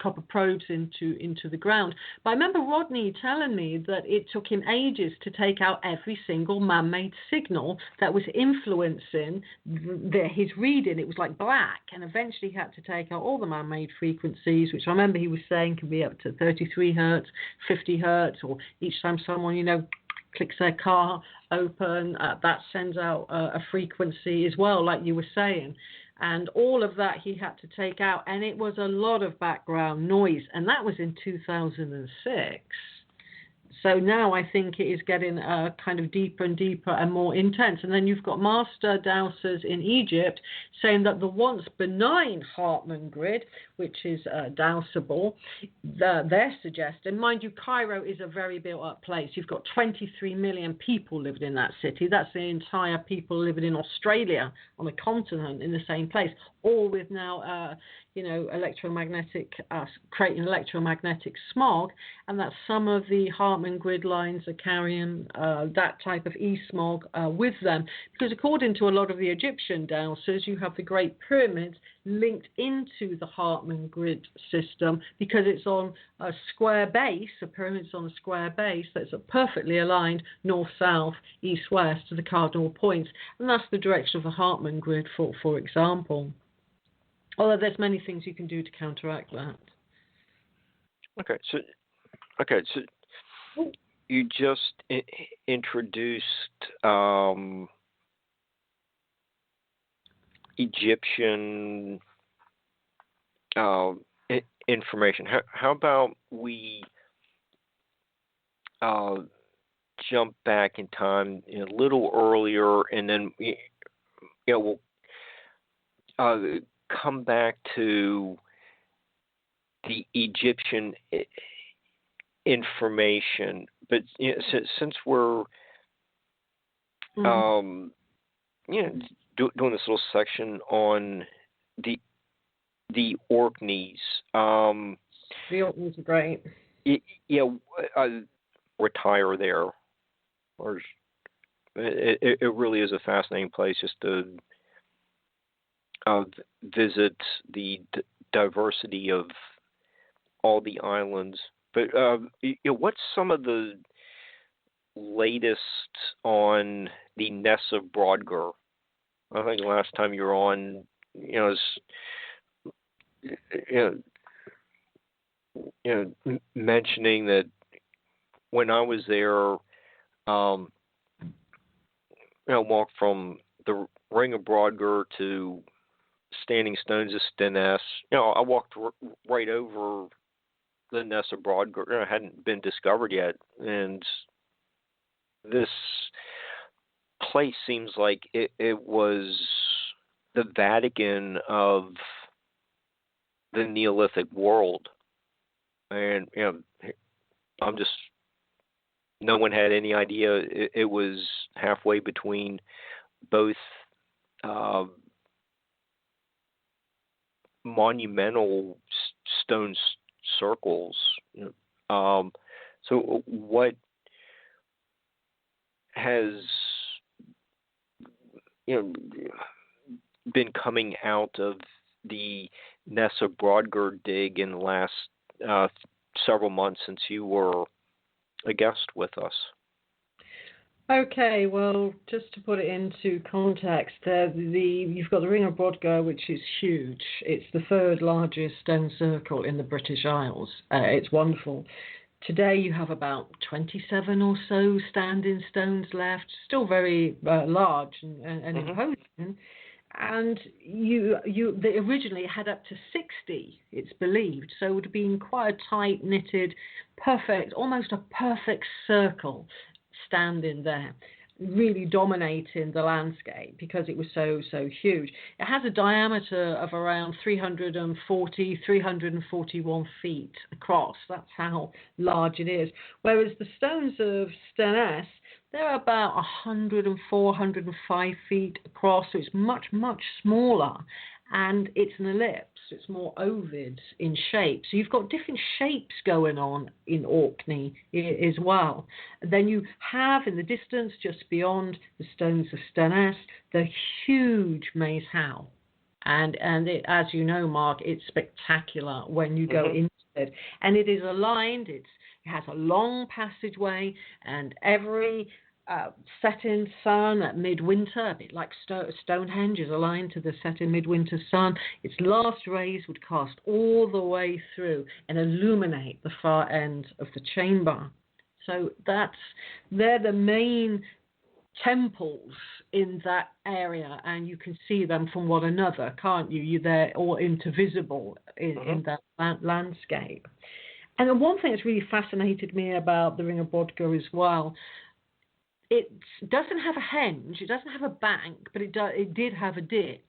copper probes into the ground. But I remember Rodney telling me that it took him ages to take out every single man-made signal that was influencing his reading. It was like black, and eventually he had to take out all the man-made frequencies, which I remember he was saying can be up to 33 Hertz, 50 Hertz, or each time someone, clicks their car open, that sends out a frequency as well, like you were saying. And all of that he had to take out, and it was a lot of background noise, and that was in 2006. So now I think it is getting kind of deeper and deeper and more intense. And then you've got master dowsers in Egypt saying that the once benign Hartmann grid, which is dowsable, they're suggesting, mind you, Cairo is a very built-up place. You've got 23 million people living in that city. That's the entire people living in Australia on the continent in the same place, all with now, creating electromagnetic smog, and that some of the Hartmann grid lines are carrying that type of e-smog with them. Because according to a lot of the Egyptian dowsers, you have the Great Pyramids linked into the Hartmann grid system because it's on a square base, a pyramid's on a square base that's perfectly aligned north-south, east-west to the cardinal points, and that's the direction of the Hartmann grid, for example. Although there's many things you can do to counteract that. Okay, so you just introduced Egyptian information. How about we jump back in time a little earlier, and then we'll come back to the Egyptian information. But since we're doing this little section on the Orkneys, the Orkneys are great. Retire there, or it really is a fascinating place just to visit the diversity of all the islands. But what's some of the latest on the Ness of Brodgar? I think the last time you were on, mentioning that when I was there, walked from the Ring of Brodgar to Standing Stones of Steness. I walked right over the Ness of Brodgar. It hadn't been discovered yet, and this place seems like it was the Vatican of the Neolithic world. And no one had any idea it was halfway between both monumental stone circles. So what has been coming out of the Ness of Brodgar dig in the last several months since you were a guest with us? Okay, well, just to put it into context, you've got the Ring of Brodgar, which is huge. It's the third largest stone circle in the British Isles. It's wonderful. Today you have about 27 or so standing stones left, still very large and imposing. And they originally had up to 60, it's believed. So it would have been quite a tight-knitted, perfect, almost a perfect circle standing there, really dominating the landscape because it was so huge. It has a diameter of around 341 feet across. That's how large it is. Whereas the stones of Stennes, they're about 104, 105 feet across, so it's much, much smaller. And it's an ellipse. It's more ovid in shape. So you've got different shapes going on in Orkney as well. And then you have in the distance, just beyond the stones of Stennes, the huge Maes Howe. And it, as you know, Mark, it's spectacular when you go into it. And it is aligned. It has a long passageway, and every setting sun at midwinter, a bit like Stonehenge is aligned to the setting midwinter sun, its last rays would cast all the way through and illuminate the far end of the chamber. So they're the main temples in that area, and you can see them from one another, can't you? They're all intervisible in that landscape. And the one thing that's really fascinated me about the Ring of Bodgar as well, it doesn't have a henge, it doesn't have a bank, but it did have a ditch.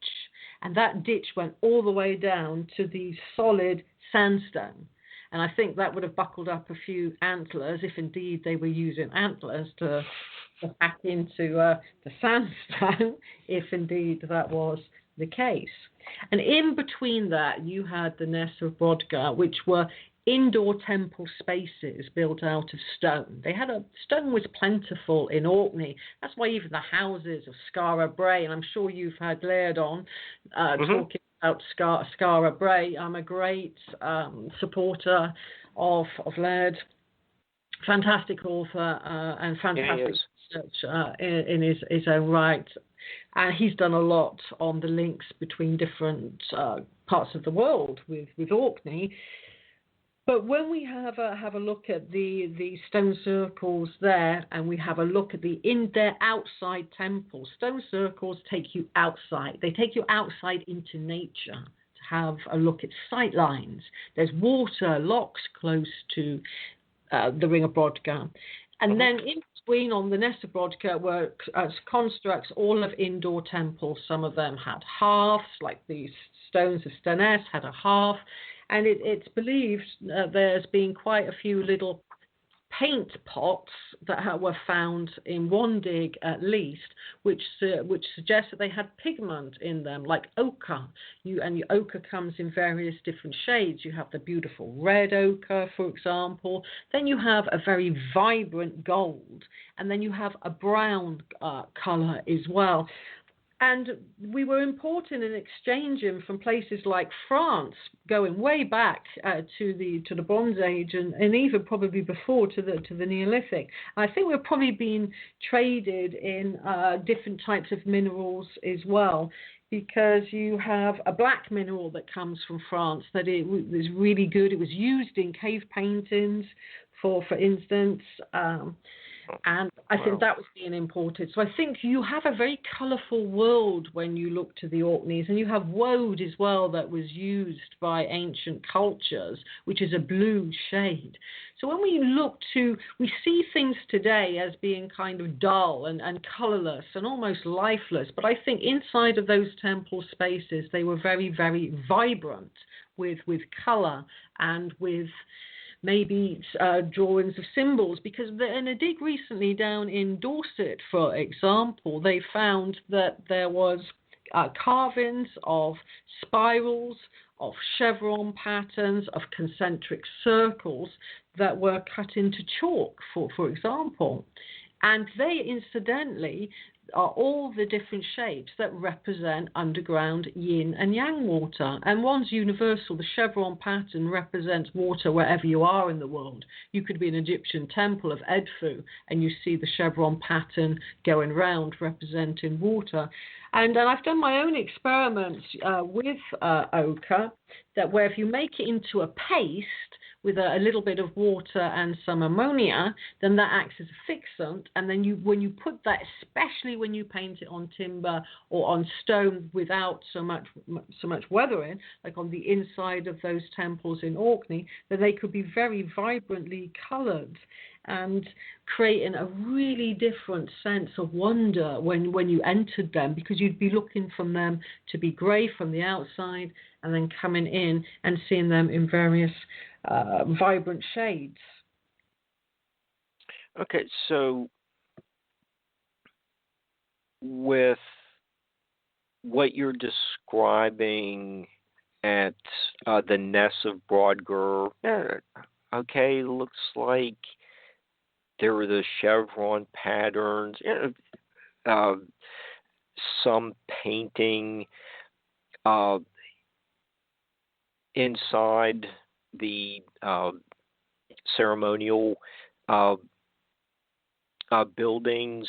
And that ditch went all the way down to the solid sandstone. And I think that would have buckled up a few antlers, if indeed they were using antlers to hack into the sandstone, if indeed that was the case. And in between that, you had the Ness of Bodgar, which were indoor temple spaces built out of stone. Stone was plentiful in Orkney. That's why even the houses of Skara Brae, and I'm sure you've had Laird on talking about Skara Brae. I'm a great supporter of Laird. Fantastic author and fantastic research in his own right. And he's done a lot on the links between different parts of the world with Orkney. But when we have a look at the stone circles there, and we have a look at their outside temples, stone circles take you outside. They take you outside into nature to have a look at sight lines. There's water, lochs close to the Ring of Bodgar. And then in between on the Ness of Bodgar were constructs all of indoor temples. Some of them had halves, like the stones of Stennes had a half. And it's believed there's been quite a few little paint pots that were found in one dig at least, which suggests that they had pigment in them, like ochre. And ochre comes in various different shades. You have the beautiful red ochre, for example. Then you have a very vibrant gold, and then you have a brown colour as well. And we were importing and exchanging from places like France, going way back to the Bronze Age, and even probably before to the Neolithic. I think we're probably being traded in different types of minerals as well, because you have a black mineral that comes from France that is really good. It was used in cave paintings, for instance. And I think that was being imported. So I think you have a very colourful world when you look to the Orkneys. And you have woad as well that was used by ancient cultures, which is a blue shade. So when we see things today as being kind of dull and colourless and almost lifeless. But I think inside of those temple spaces, they were very, very vibrant with colour and with maybe drawings of symbols, because in a dig recently down in Dorset, for example, they found that there was carvings of spirals, of chevron patterns, of concentric circles that were cut into chalk, for example. And they, incidentally, are all the different shapes that represent underground yin and yang water. And one's universal. The chevron pattern represents water wherever you are in the world. You could be an Egyptian temple of Edfu, and you see the chevron pattern going round representing water. And I've done my own experiments with ochre, that where if you make it into a paste, with a little bit of water and some ammonia, then that acts as a fixant. And then when you put that, especially when you paint it on timber or on stone without so much weathering, like on the inside of those temples in Orkney, then they could be very vibrantly coloured and creating a really different sense of wonder when you entered them, because you'd be looking from them to be grey from the outside and then coming in and seeing them in various vibrant shades. Okay, so with what you're describing at the Ness of Brodgar, okay, looks like there were the chevron patterns, some painting inside the ceremonial buildings.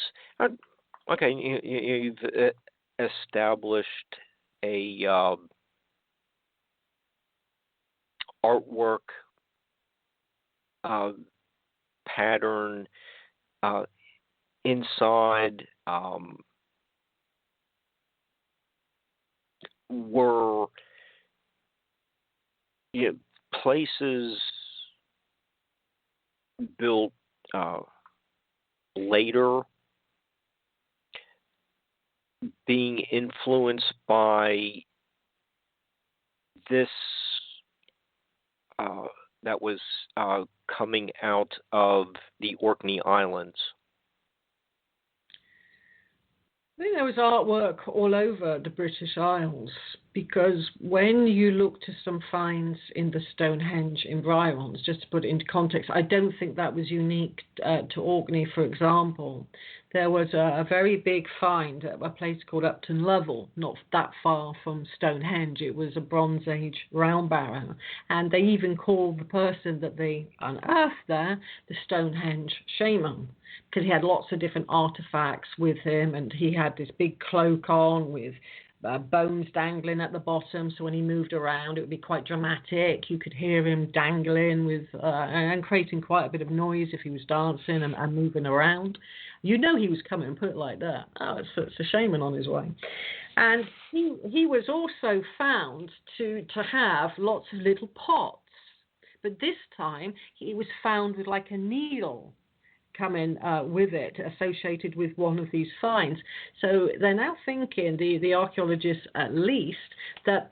Okay, you've established a artwork pattern inside. Were places built later being influenced by this that was coming out of the Orkney Islands? I think there was artwork all over the British Isles, because when you look to some finds in the Stonehenge environs, just to put it into context, I don't think that was unique to Orkney, for example. There was a very big find at a place called Upton Level, not that far from Stonehenge. It was a Bronze Age round barrow, and they even called the person that they unearthed there the Stonehenge shaman, because he had lots of different artifacts with him, and he had this big cloak on with bones dangling at the bottom, so when he moved around it would be quite dramatic. You could hear him dangling with and creating quite a bit of noise if he was dancing and moving around. You know he was coming, put it like that. Oh, it's a shaman on his way. And he was also found to have lots of little pots, but this time he was found with like a needle coming with it, associated with one of these finds. So they're now thinking, the archaeologists at least, that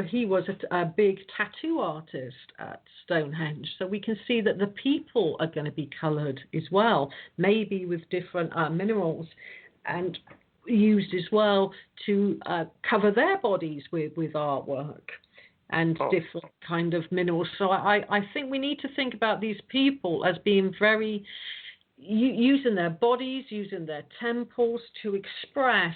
he was a big tattoo artist at Stonehenge. So we can see that the people are going to be coloured as well, maybe with different minerals, and used as well to cover their bodies with artwork and different kind of minerals. So I think we need to think about these people as being very, using their bodies, using their temples to express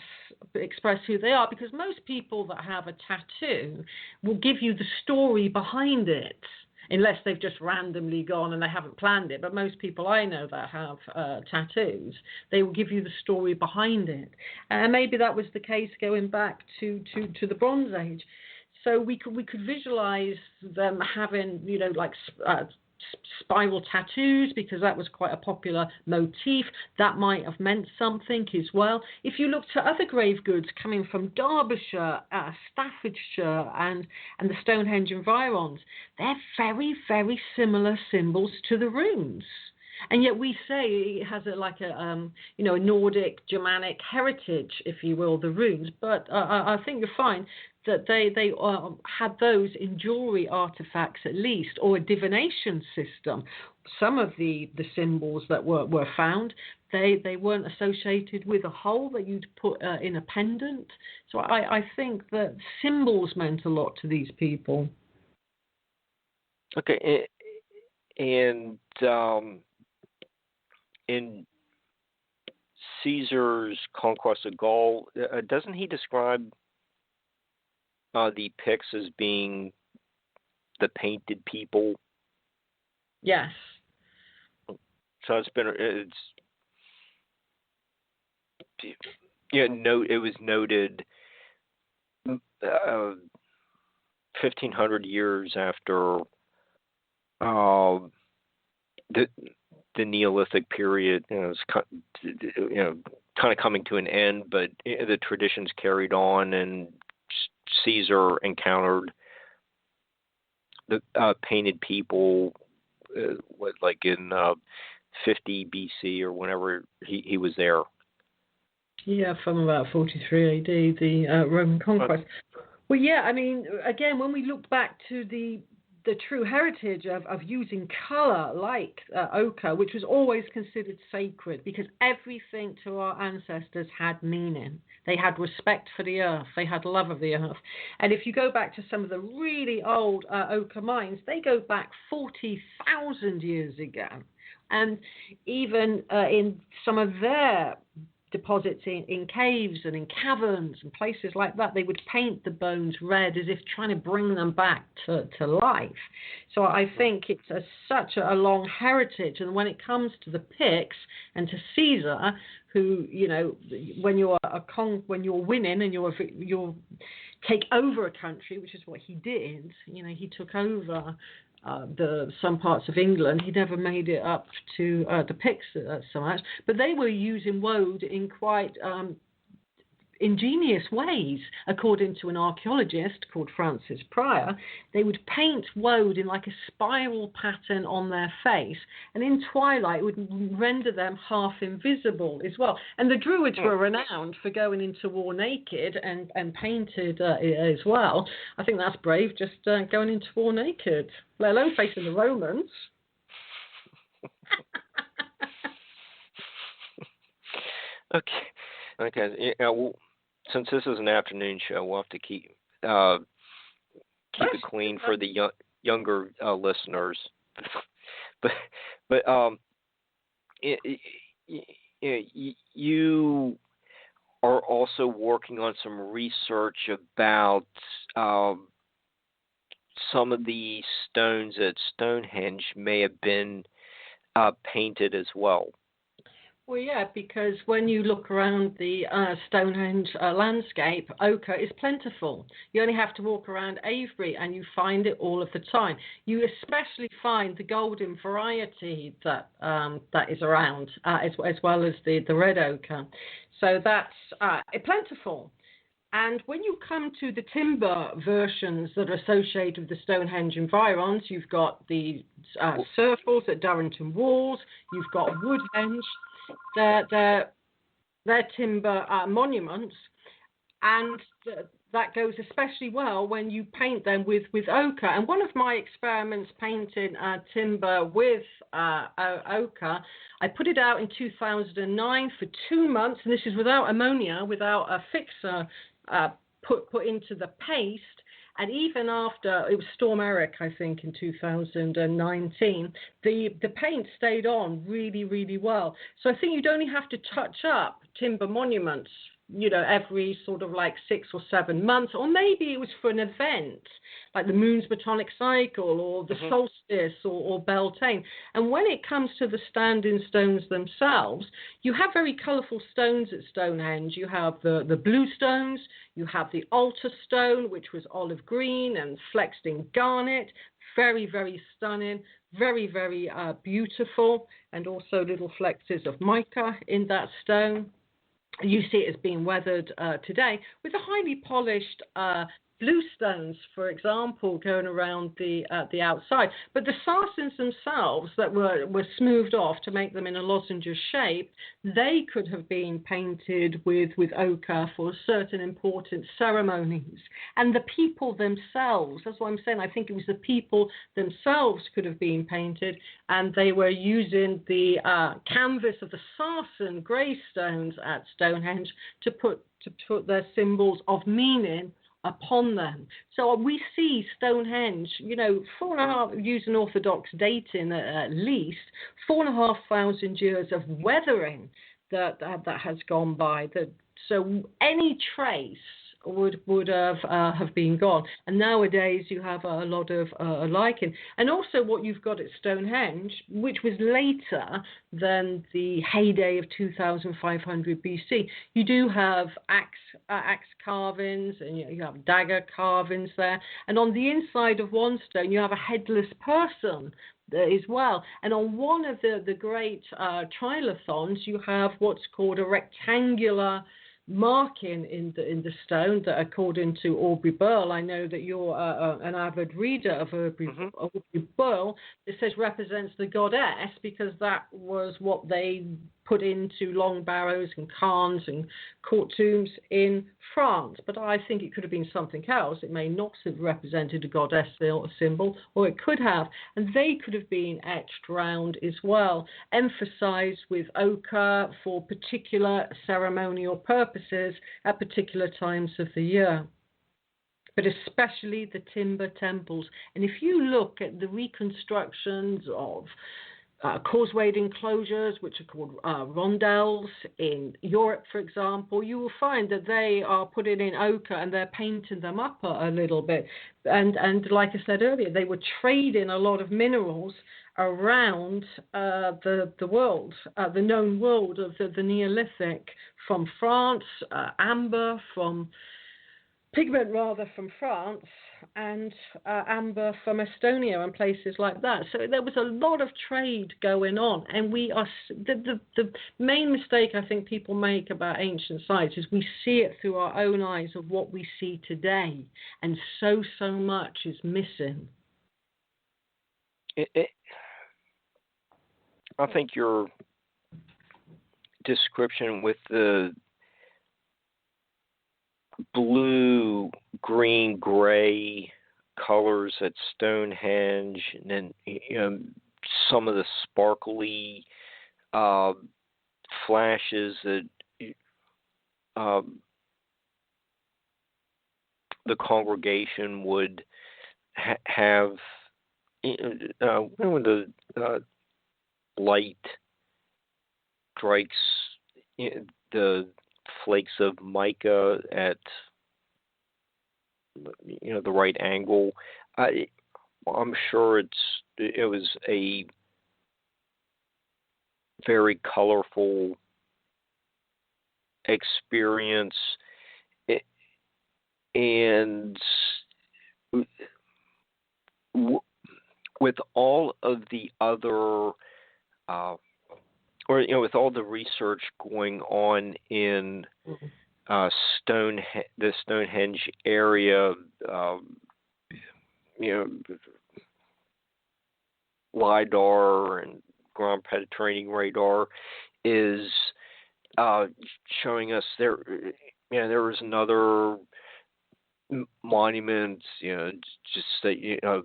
who they are, because most people that have a tattoo will give you the story behind it, unless they've just randomly gone and they haven't planned it. But most people I know that have tattoos, they will give you the story behind it. And maybe that was the case going back to the Bronze Age. So we could visualize them having, like spiral tattoos, because that was quite a popular motif. That might have meant something as well. If you look to other grave goods coming from Derbyshire, Staffordshire, and the Stonehenge environs, they're very, very similar symbols to the runes. And yet we say it has a Nordic, Germanic heritage, if you will, the runes. But I think you'll find that they had those in jewellery artefacts at least, or a divination system. Some of the symbols that were found, they weren't associated with a hole that you'd put in a pendant. So I think that symbols meant a lot to these people. Okay, and in Caesar's conquest of Gaul, doesn't he describe the Picts as being the painted people? Yes. So it was noted 1,500 years after the Neolithic period, is kind of coming to an end, but the traditions carried on, and Caesar encountered the painted people, like in 50 BC or whenever he was there. Yeah, from about 43 AD, the Roman conquest. Well, yeah, I mean, again, when we look back to the true heritage of using color like ochre, which was always considered sacred, because everything to our ancestors had meaning. They had respect for the earth. They had love of the earth. And if you go back to some of the really old ochre mines, they go back 40,000 years ago. And even in some of their deposits in caves and in caverns and places like that, they would paint the bones red as if trying to bring them back to life. So I think it's such a long heritage. And when it comes to the Picts and to Caesar, who, when you're winning and you're take over a country, which is what he did, he took over some parts of England. He never made it up to the Picts so much, but they were using woad in quite ingenious ways. According to an archaeologist called Francis Pryor, they would paint woad in like a spiral pattern on their face, and in twilight it would render them half invisible as well. And the Druids were renowned for going into war naked and painted as well. I think that's brave, just going into war naked, let alone facing the Romans. Okay. Well, since this is an afternoon show, we'll have to keep it clean for the younger listeners. But you are also working on some research about some of the stones at Stonehenge may have been painted as well. Well, yeah, because when you look around the Stonehenge landscape, ochre is plentiful. You only have to walk around Avebury and you find it all of the time. You especially find the golden variety that is around, as well as the red ochre. So that's plentiful. And when you come to the timber versions that are associated with the Stonehenge environs, you've got the circles at Durrington Walls, you've got Woodhenge. They're timber monuments, and that goes especially well when you paint them with ochre. And one of my experiments painting timber with ochre, I put it out in 2009 for 2 months, and this is without ammonia, without a fixer put into the paste. And even after, it was Storm Eric, I think, in 2019, the paint stayed on really, really well. So I think you'd only have to touch up timber monuments, every sort of like 6 or 7 months, or maybe it was for an event, like the Moon's Botanic Cycle or the Solstice or Beltane. And when it comes to the standing stones themselves, you have very colourful stones at Stonehenge. You have the blue stones, you have the altar stone, which was olive green and flexed in garnet, very, very stunning, very, very beautiful, and also little flexes of mica in that stone. You see it as being weathered today with the highly polished blue stones, for example, going around the outside. But the sarcens themselves that were smoothed off to make them in a lozenge shape, they could have been painted with ochre for certain important ceremonies. And the people themselves, that's what I'm saying, I think it was the people themselves could have been painted, and they were using the canvas of the sarsen gravestones at Stonehenge to put their symbols of meaning upon them. So we see Stonehenge, 4.5, using Orthodox dating at least, 4,500 years of weathering that has gone by. So any trace would have been gone. And nowadays you have a lot of lichen. And also what you've got at Stonehenge, which was later than the heyday of 2500 BC, you do have axe carvings, and you have dagger carvings there. And on the inside of one stone, you have a headless person as well. And on one of the great trilithons, you have what's called a rectangular marking in the stone that, according to Aubrey Burl, I know that you're an avid reader of Aubrey Burl, it says represents the goddess, because that was what they put into long barrows and cairns and court tombs in France. But I think it could have been something else. It may not have represented a goddess symbol, or it could have. And they could have been etched round as well, emphasized with ochre for particular ceremonial purposes at particular times of the year, but especially the timber temples. And if you look at the reconstructions of causewayed enclosures, which are called rondels in Europe, for example, you will find that they are putting in ochre and they're painting them up a little bit. And like I said earlier, they were trading a lot of minerals around the world, the known world of the Neolithic, from France, amber from pigment rather from France, and amber from Estonia and places like that. So there was a lot of trade going on, and we are the main mistake I think people make about ancient sites is we see it through our own eyes of what we see today, and so much is missing. I think your description with the blue, green, gray colors at Stonehenge, and then some of the sparkly flashes that the congregation would have when the light strikes the flakes of mica at the right angle. I'm sure it was a very colorful experience, and with all of the other with all the research going on in the Stonehenge area, LIDAR and ground penetrating radar is showing us there was another monument, just a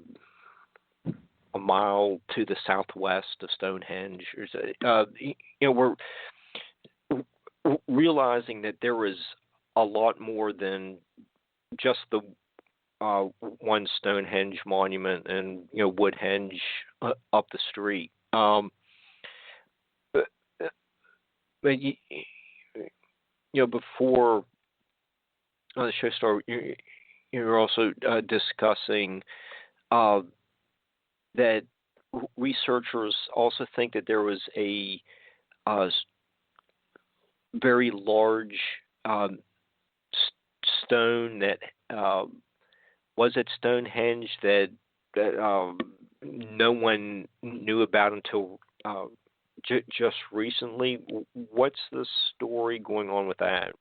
mile to the southwest of Stonehenge. We're realizing that there was a lot more than just the one Stonehenge monument and Woodhenge up the street. But before the show started, you were also discussing that researchers also think that there was a very large stone that was at Stonehenge that no one knew about until just recently. What's the story going on with that?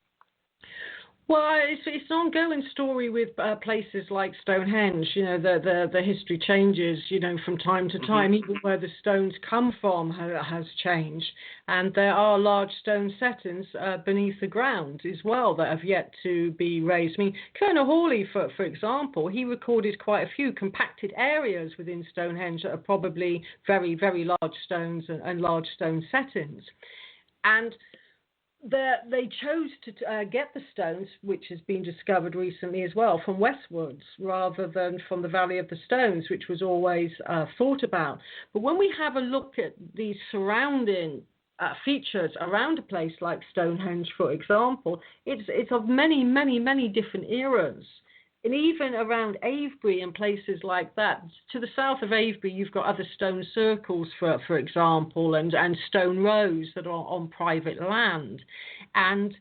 Well, it's an ongoing story with places like Stonehenge. The history changes, from time to time. Even where the stones come from has changed. And there are large stone settings beneath the ground as well that have yet to be raised. I mean, Colonel Hawley, for example, he recorded quite a few compacted areas within Stonehenge that are probably very, very large stones and large stone settings. And they chose to get the stones, which has been discovered recently as well, from westwards rather than from the Valley of the Stones, which was always thought about. But when we have a look at the surrounding features around a place like Stonehenge, for example, it's of many, many, many different eras. And even around Avebury and places like that, to the south of Avebury, you've got other stone circles, for example, and stone rows that are on private land. And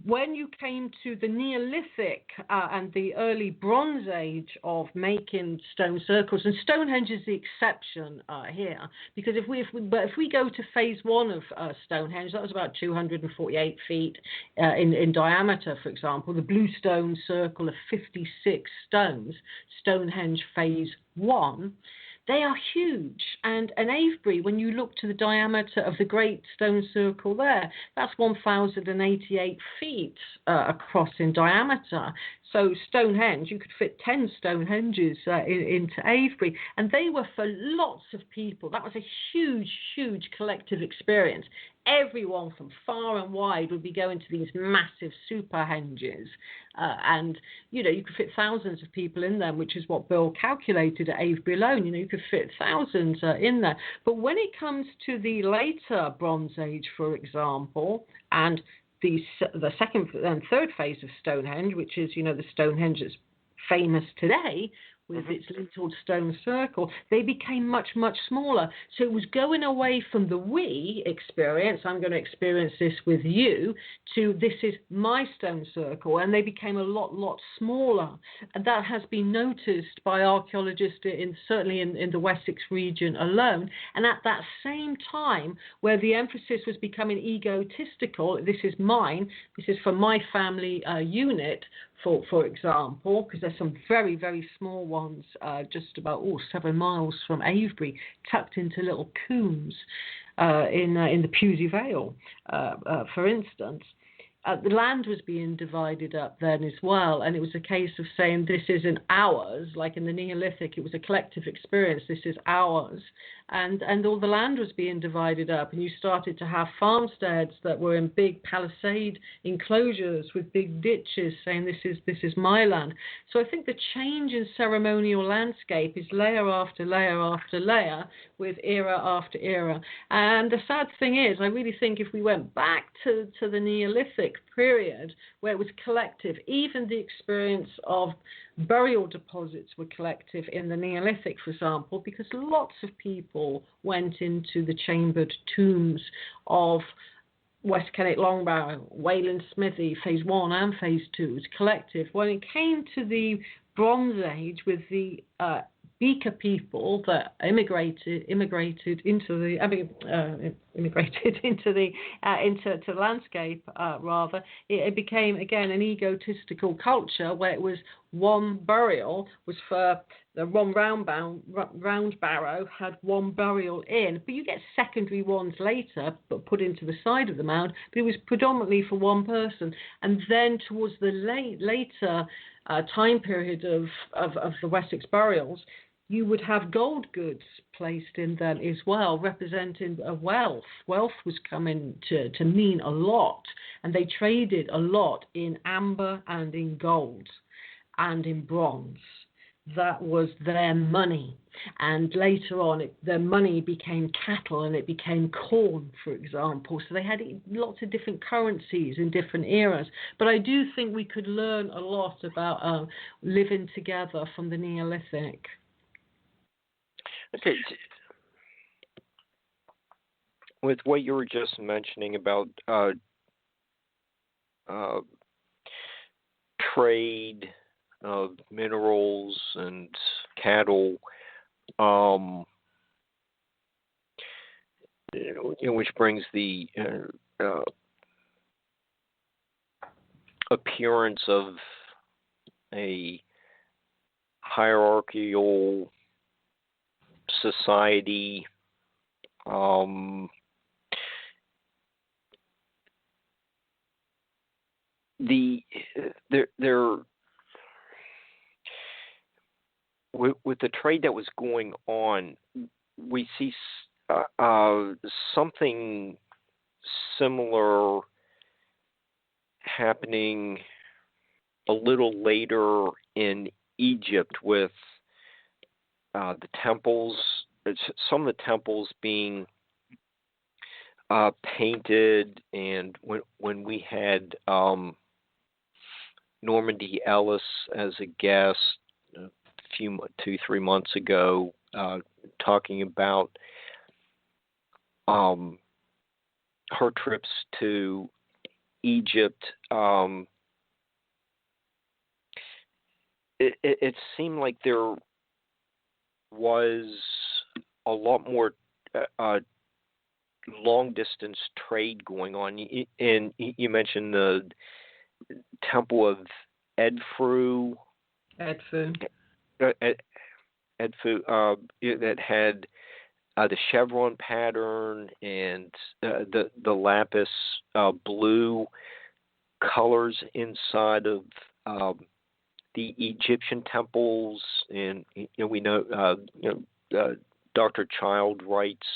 when you came to the Neolithic and the early Bronze Age of making stone circles, and Stonehenge is the exception here, because if we go to phase one of Stonehenge, that was about 248 feet in diameter, for example, the blue stone circle of 56 stones, Stonehenge phase one. They are huge, and Avebury, when you look to the diameter of the Great Stone Circle there, that's 1,088 feet across in diameter. So Stonehenge, you could fit 10 Stonehenges into Avebury, and they were for lots of people. That was a huge, huge collective experience. Everyone from far and wide would be going to these massive super henges, and you could fit thousands of people in them, which is what Bill calculated at Avebury alone. You could fit thousands in there. But when it comes to the later Bronze Age, for example, and the second and third phase of Stonehenge, which is the Stonehenge that's famous today, with its little stone circle, they became much, much smaller. So it was going away from the we experience, I'm going to experience this with you, to this is my stone circle, and they became a lot smaller. And that has been noticed by archaeologists certainly in the Wessex region alone. And at that same time, where the emphasis was becoming egotistical, this is mine, this is for my family unit, for example, because there's some very, very small ones just about 7 miles from Avebury, tucked into little combes in the Pewsey Vale, for instance. The land was being divided up then as well, and it was a case of saying this isn't ours. Like in the Neolithic, it was a collective experience. This is ours, and all the land was being divided up, and you started to have farmsteads that were in big palisade enclosures with big ditches, saying this is my land. So I think the change in ceremonial landscape is layer after layer after layer, with era after era. And the sad thing is, I really think if we went back to the Neolithic period, where it was collective, even the experience of burial deposits were collective in the Neolithic, for example, because lots of people went into the chambered tombs of West Kennet Longbarrow, Wayland Smithy, phase 1 and phase 2. It was collective. When it came to the Bronze Age, with the Beaker people that immigrated into the landscape, rather, it became again an egotistical culture where it was one burial was for the one round barrow had one burial in, but you get secondary ones later, but put into the side of the mound. But it was predominantly for one person, and then towards the later time period of the Wessex burials, you would have gold goods placed in them as well, representing a wealth. Wealth was coming to mean a lot, and they traded a lot in amber and in gold and in bronze. That was their money. And later on, their money became cattle and it became corn, for example. So they had lots of different currencies in different eras. But I do think we could learn a lot about living together from the Neolithic. Okay. With what you were just mentioning about trade of minerals and cattle, which brings the appearance of a hierarchical society, with the trade that was going on, we see something similar happening a little later in Egypt with the temples. Some of the temples being painted, and when we had Normandy Ellis as a guest a 2-3 months ago, talking about her trips to Egypt, it seemed like there was a lot more long distance trade going on. And you mentioned the Temple of Edfu. Edfu. Edfu, that had the chevron pattern and the lapis blue colors inside of the Egyptian temples, and we know Dr. Child writes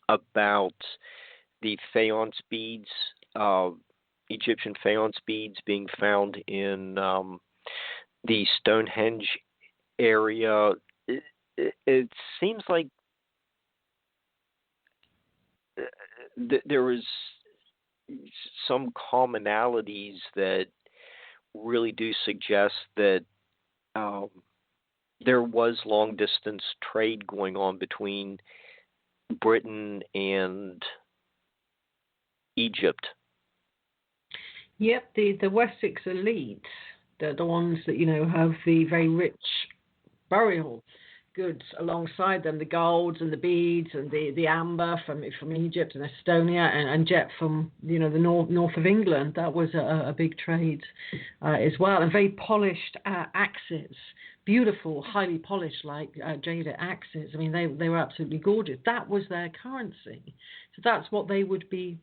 about the faience beads, Egyptian faience beads being found in the Stonehenge area. It seems like there was some commonalities that really do suggest that there was long distance trade going on between Britain and Egypt. Yep, the Wessex elite, the ones that have the very rich burial goods alongside them, the golds and the beads and the amber from Egypt and Estonia and jet from the north of England. That was a big trade as well, and very polished axes, beautiful, highly polished like jade axes. I mean, they were absolutely gorgeous. That was their currency. So that's what they would be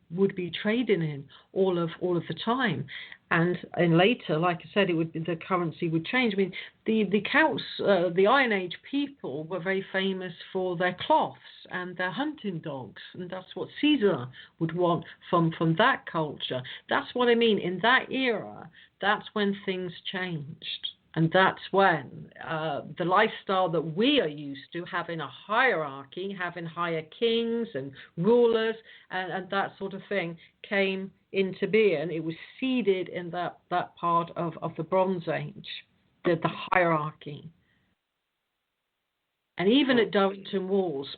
trading in all of the time. And later, like I said, the currency would change. I mean, the Celts, the Iron Age people, were very famous for their cloths and their hunting dogs, and that's what Caesar would want from that culture. That's what I mean. In that era, that's when things changed. And that's when the lifestyle that we are used to, having a hierarchy, having higher kings and rulers and that sort of thing, came into being. It was seeded in that part of the Bronze Age, the hierarchy. And even at Durrington Walls,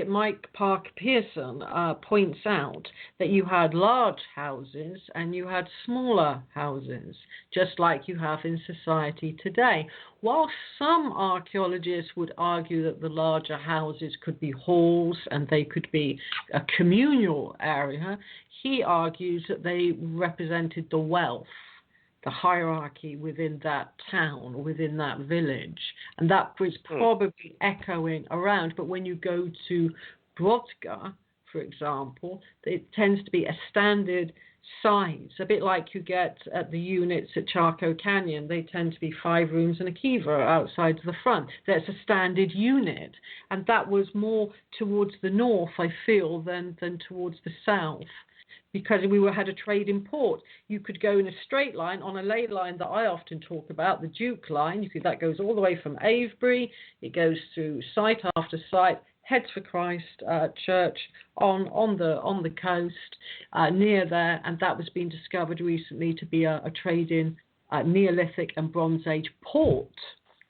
Mike Parker Pearson points out that you had large houses and you had smaller houses, just like you have in society today. While some archaeologists would argue that the larger houses could be halls and they could be a communal area, he argues that they represented the wealth, the hierarchy within that town or within that village. And that was probably echoing around. But when you go to Brodgar, for example, it tends to be a standard size, a bit like you get at the units at Charco Canyon. They tend to be 5 rooms and a kiva outside the front. That's a standard unit. And that was more towards the north, I feel, than towards the south. Because we had a trade in port. You could go in a straight line on a ley line that I often talk about, the Duke line. That goes all the way from Avebury. It goes through site after site, heads for Christ Church on the coast near there, and that was being discovered recently to be a trade in Neolithic and Bronze Age port.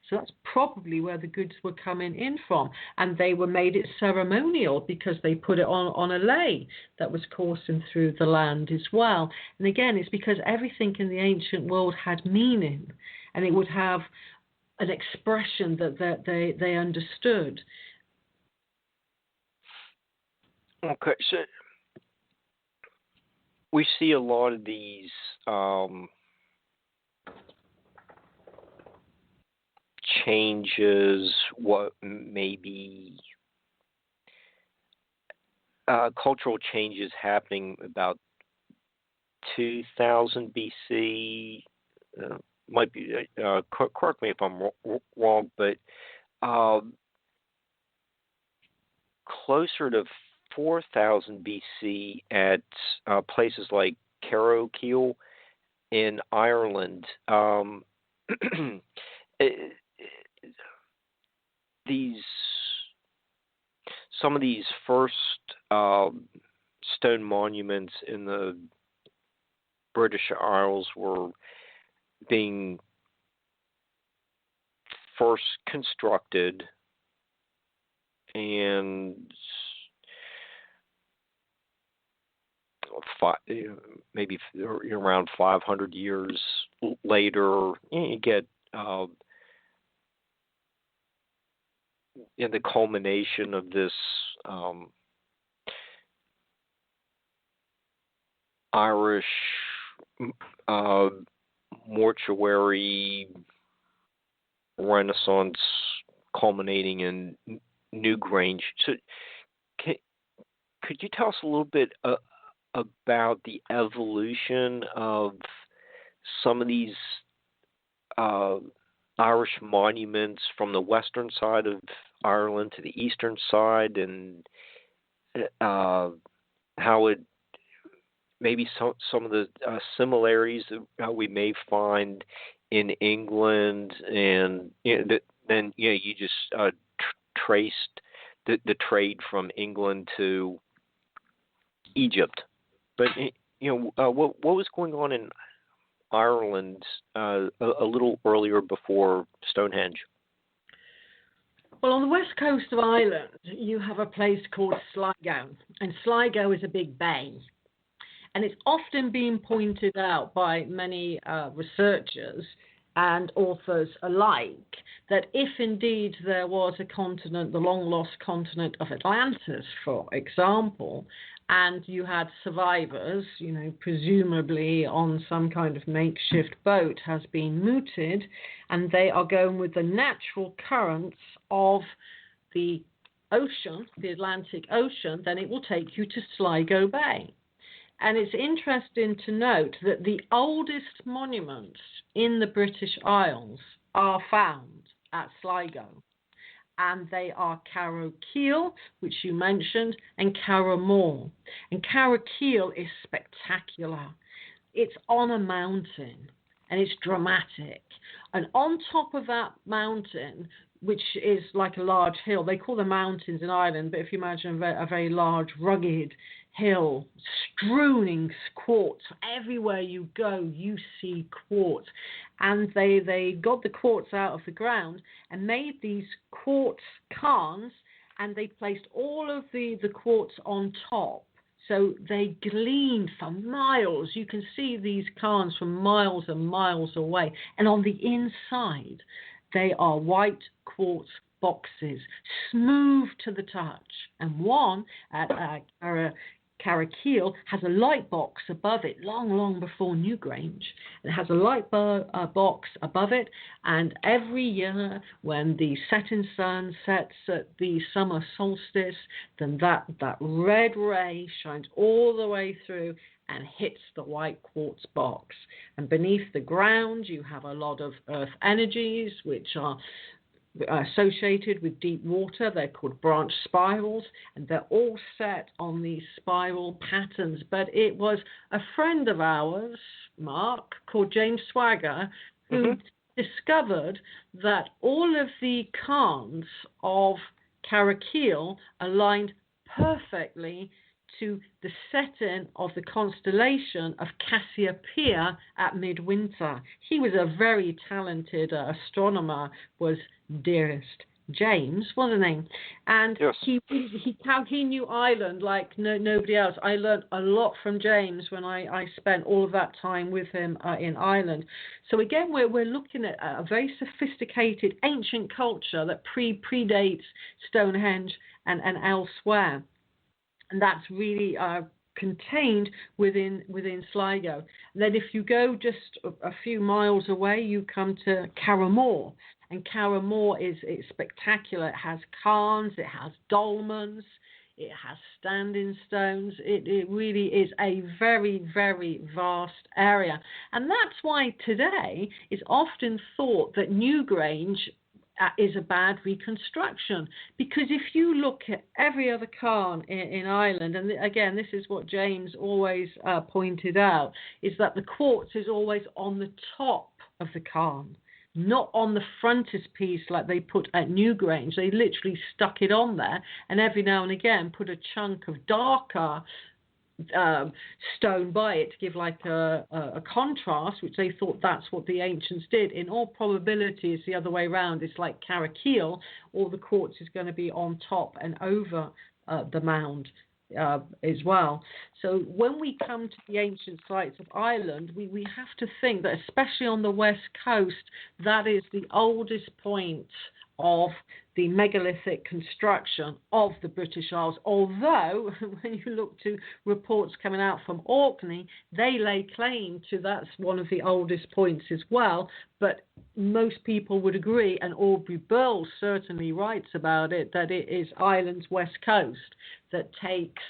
So that's probably where the goods were coming in from. And they made it ceremonial because they put it on a ley that was coursing through the land as well. And again, it's because everything in the ancient world had meaning, and it would have an expression that they understood. Okay, so we see a lot of these changes, what maybe cultural changes happening about 2000 BC. Might be correct me if I'm wrong, but closer to 4000 BC at places like Carrowkeel in Ireland. Some of these first stone monuments in the British Isles were being first constructed, and maybe around 500 years later, you get in the culmination of this Irish mortuary Renaissance culminating in Newgrange. So, could you tell us a little bit about the evolution of some of these Irish monuments from the western side of Ireland to the eastern side, and how it maybe some of the similarities that we may find in England, and then you just traced the trade from England to Egypt. But what was going on in Ireland a little earlier before Stonehenge? Well, on the west coast of Ireland, you have a place called Sligo, and Sligo is a big bay. And it's often been pointed out by many researchers and authors alike that if indeed there was a continent, the long-lost continent of Atlantis, for example, and you had survivors, presumably on some kind of makeshift boat has been mooted, and they are going with the natural currents of the ocean, the Atlantic Ocean, then it will take you to Sligo Bay. And it's interesting to note that the oldest monuments in the British Isles are found at Sligo. And they are Carrowkeel, which you mentioned, and Carrowmore. And Carrowkeel is spectacular. It's on a mountain, and it's dramatic. And on top of that mountain, which is like a large hill, they call them mountains in Ireland, but if you imagine a very large, rugged hill, strewn in quartz. Everywhere you go, you see quartz. And they got the quartz out of the ground and made these quartz cairns, and they placed all of the quartz on top. So they gleamed for miles. You can see these cairns from miles and miles away. And on the inside, they are white quartz boxes, smooth to the touch. And one at Carrowkeel has a light box above it, long before Newgrange. It has a light box above it, and every year when the setting sun sets at the summer solstice, then that red ray shines all the way through and hits the white quartz box. And beneath the ground, you have a lot of earth energies, which are associated with deep water. They're called branch spirals, and they're all set on these spiral patterns. But it was a friend of ours, Mark, called James Swagger, who discovered that all of the cairns of Carrowkeel aligned perfectly to the setting of the constellation of Cassiopeia at midwinter. He was a very talented astronomer, was dearest James, wasn't he? And yes. he knew Ireland like nobody else. I learned a lot from James when I spent all of that time with him in Ireland. So again, we're looking at a very sophisticated ancient culture that predates Stonehenge and elsewhere. And that's really contained within Sligo. And then if you go just a few miles away, you come to Carrowmore. And Carrowmore is spectacular. It has cairns, it has dolmens, it has standing stones. It really is a very, very vast area. And that's why today it's often thought that Newgrange is a bad reconstruction, because if you look at every other cairn in Ireland, and again, this is what James always pointed out, is that the quartz is always on the top of the cairn, not on the frontispiece like they put at Newgrange. They literally stuck it on there, and every now and again put a chunk of darker stone by it to give like a contrast, which they thought that's what the ancients did. In all probability, it's the other way around. It's like Carrickeel, all the quartz is going to be on top and over the mound as well. So when we come to the ancient sites of Ireland, we have to think that, especially on the west coast, that is the oldest point of the megalithic construction of the British Isles. Although, when you look to reports coming out from Orkney, they lay claim to that's one of the oldest points as well. But most people would agree, and Aubrey Burles certainly writes about it, that it is Ireland's west coast that takes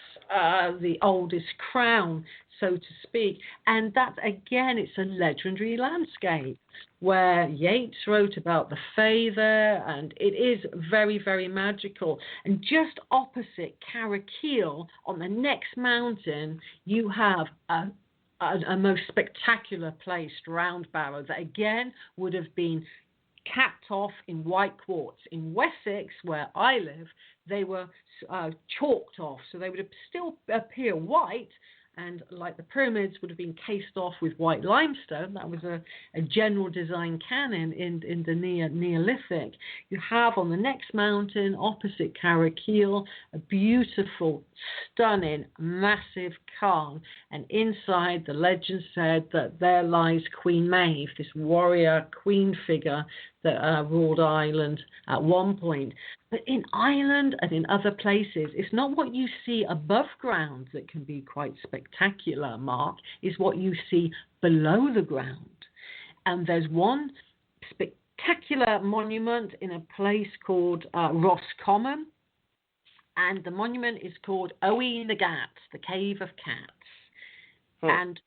the oldest crown, so to speak. And that, again, it's a legendary landscape where Yeats wrote about the Fae there, and it is very, very magical. And just opposite Carrickeel, on the next mountain, you have a most spectacular place, Roundbarrow, that again would have been capped off in white quartz. In Wessex, where I live, they were chalked off, so they would have still appear white, and like the pyramids would have been cased off with white limestone. That was a general design canon in the Neolithic. You have on the next mountain, opposite Carrickeel, a beautiful, stunning, massive cairn. And inside, the legend said that there lies Queen Maeve, this warrior queen figure that ruled Ireland at one point. But in Ireland and in other places, it's not what you see above ground that can be quite spectacular, Mark, it's what you see below the ground. And there's one spectacular monument in a place called Roscommon, and the monument is called Owen the Gat, the Cave of Cats. And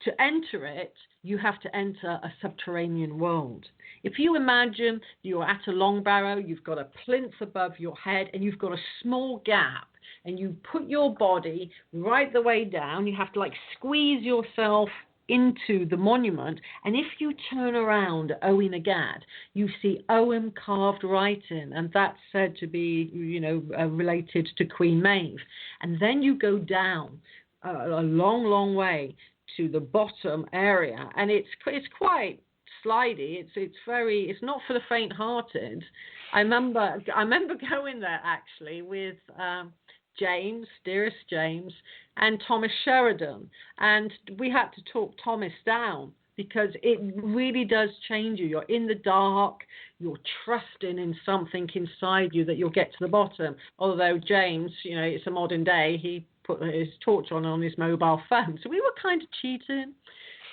to enter it, you have to enter a subterranean world. If you imagine you're at a long barrow, you've got a plinth above your head, and you've got a small gap, and you put your body right the way down, you have to like squeeze yourself into the monument, and if you turn around Owen Agad, you see Owen carved right in, and that's said to be, related to Queen Maeve. And then you go down a long, long way to the bottom area, and it's quite slidey. It's not for the faint-hearted. I remember going there actually with James, dearest James, and Thomas Sheridan, and we had to talk Thomas down because it really does change you. You're in the dark, you're trusting in something inside you that you'll get to the bottom. Although James, it's a modern day, he put his torch on his mobile phone, so we were kind of cheating.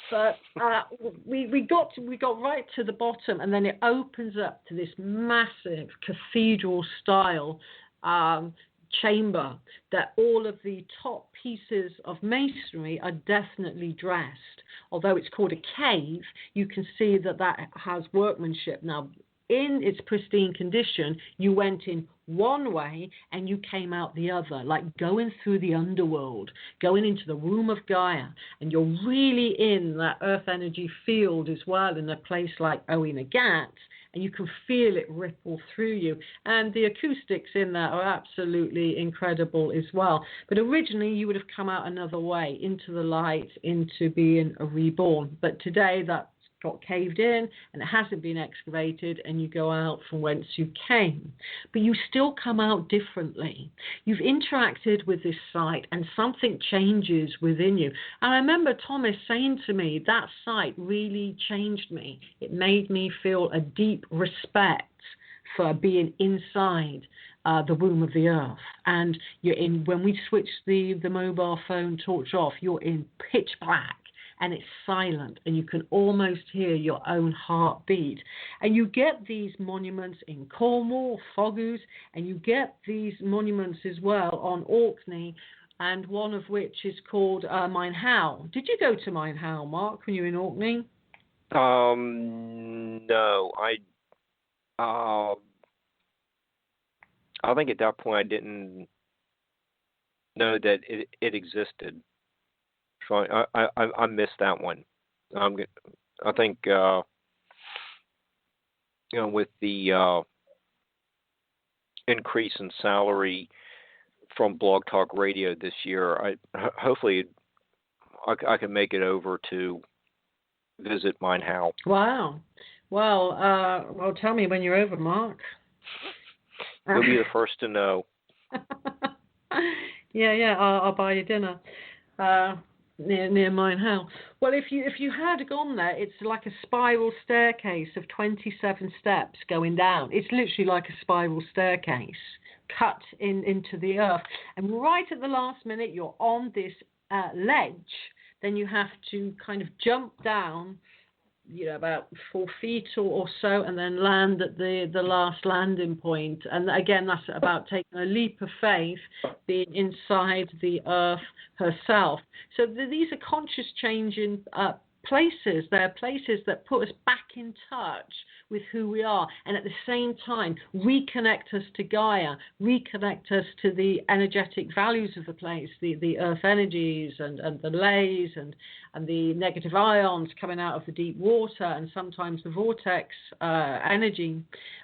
But we got right to the bottom, and then it opens up to this massive cathedral-style chamber that all of the top pieces of masonry are definitely dressed. Although it's called a cave, you can see that has workmanship. Now, in its pristine condition, you went in one way and you came out the other, like going through the underworld, going into the womb of Gaia, and you're really in that earth energy field as well in a place like Owen Agad, and you can feel it ripple through you. And the acoustics in there are absolutely incredible as well. But originally you would have come out another way, into the light, into being a reborn. But today that got caved in and it hasn't been excavated, and you go out from whence you came. But you still come out differently. You've interacted with this site and something changes within you. And I remember Thomas saying to me, that site really changed me. It made me feel a deep respect for being inside the womb of the earth. And you're in, when we switch the mobile phone torch off, you're in pitch black. And it's silent, and you can almost hear your own heartbeat. And you get these monuments in Cornwall, Fogus, and you get these monuments as well on Orkney, and one of which is called Mine How. Did you go to Mine How, Mark, when you were in Orkney? No. I think at that point I didn't know that it existed. So I missed that one. I think with the increase in salary from Blog Talk Radio this year, hopefully I can make it over to visit Mine How. Wow. Well, tell me when you're over, Mark. You'll be the first to know. Yeah. I'll buy you dinner near Mine How. Well, if you had gone there, it's like a spiral staircase of 27 steps going down. It's literally like a spiral staircase cut into the earth. And right at the last minute, you're on this ledge. Then you have to kind of jump down, about 4 feet or so, and then land at the last landing point. And again, that's about taking a leap of faith, being inside the earth herself. So these are conscious changing places. They're places that put us back in touch with who we are, and at the same time reconnect us to Gaia, reconnect us to the energetic values of the place, the earth energies and the lays and the negative ions coming out of the deep water, and sometimes the vortex energy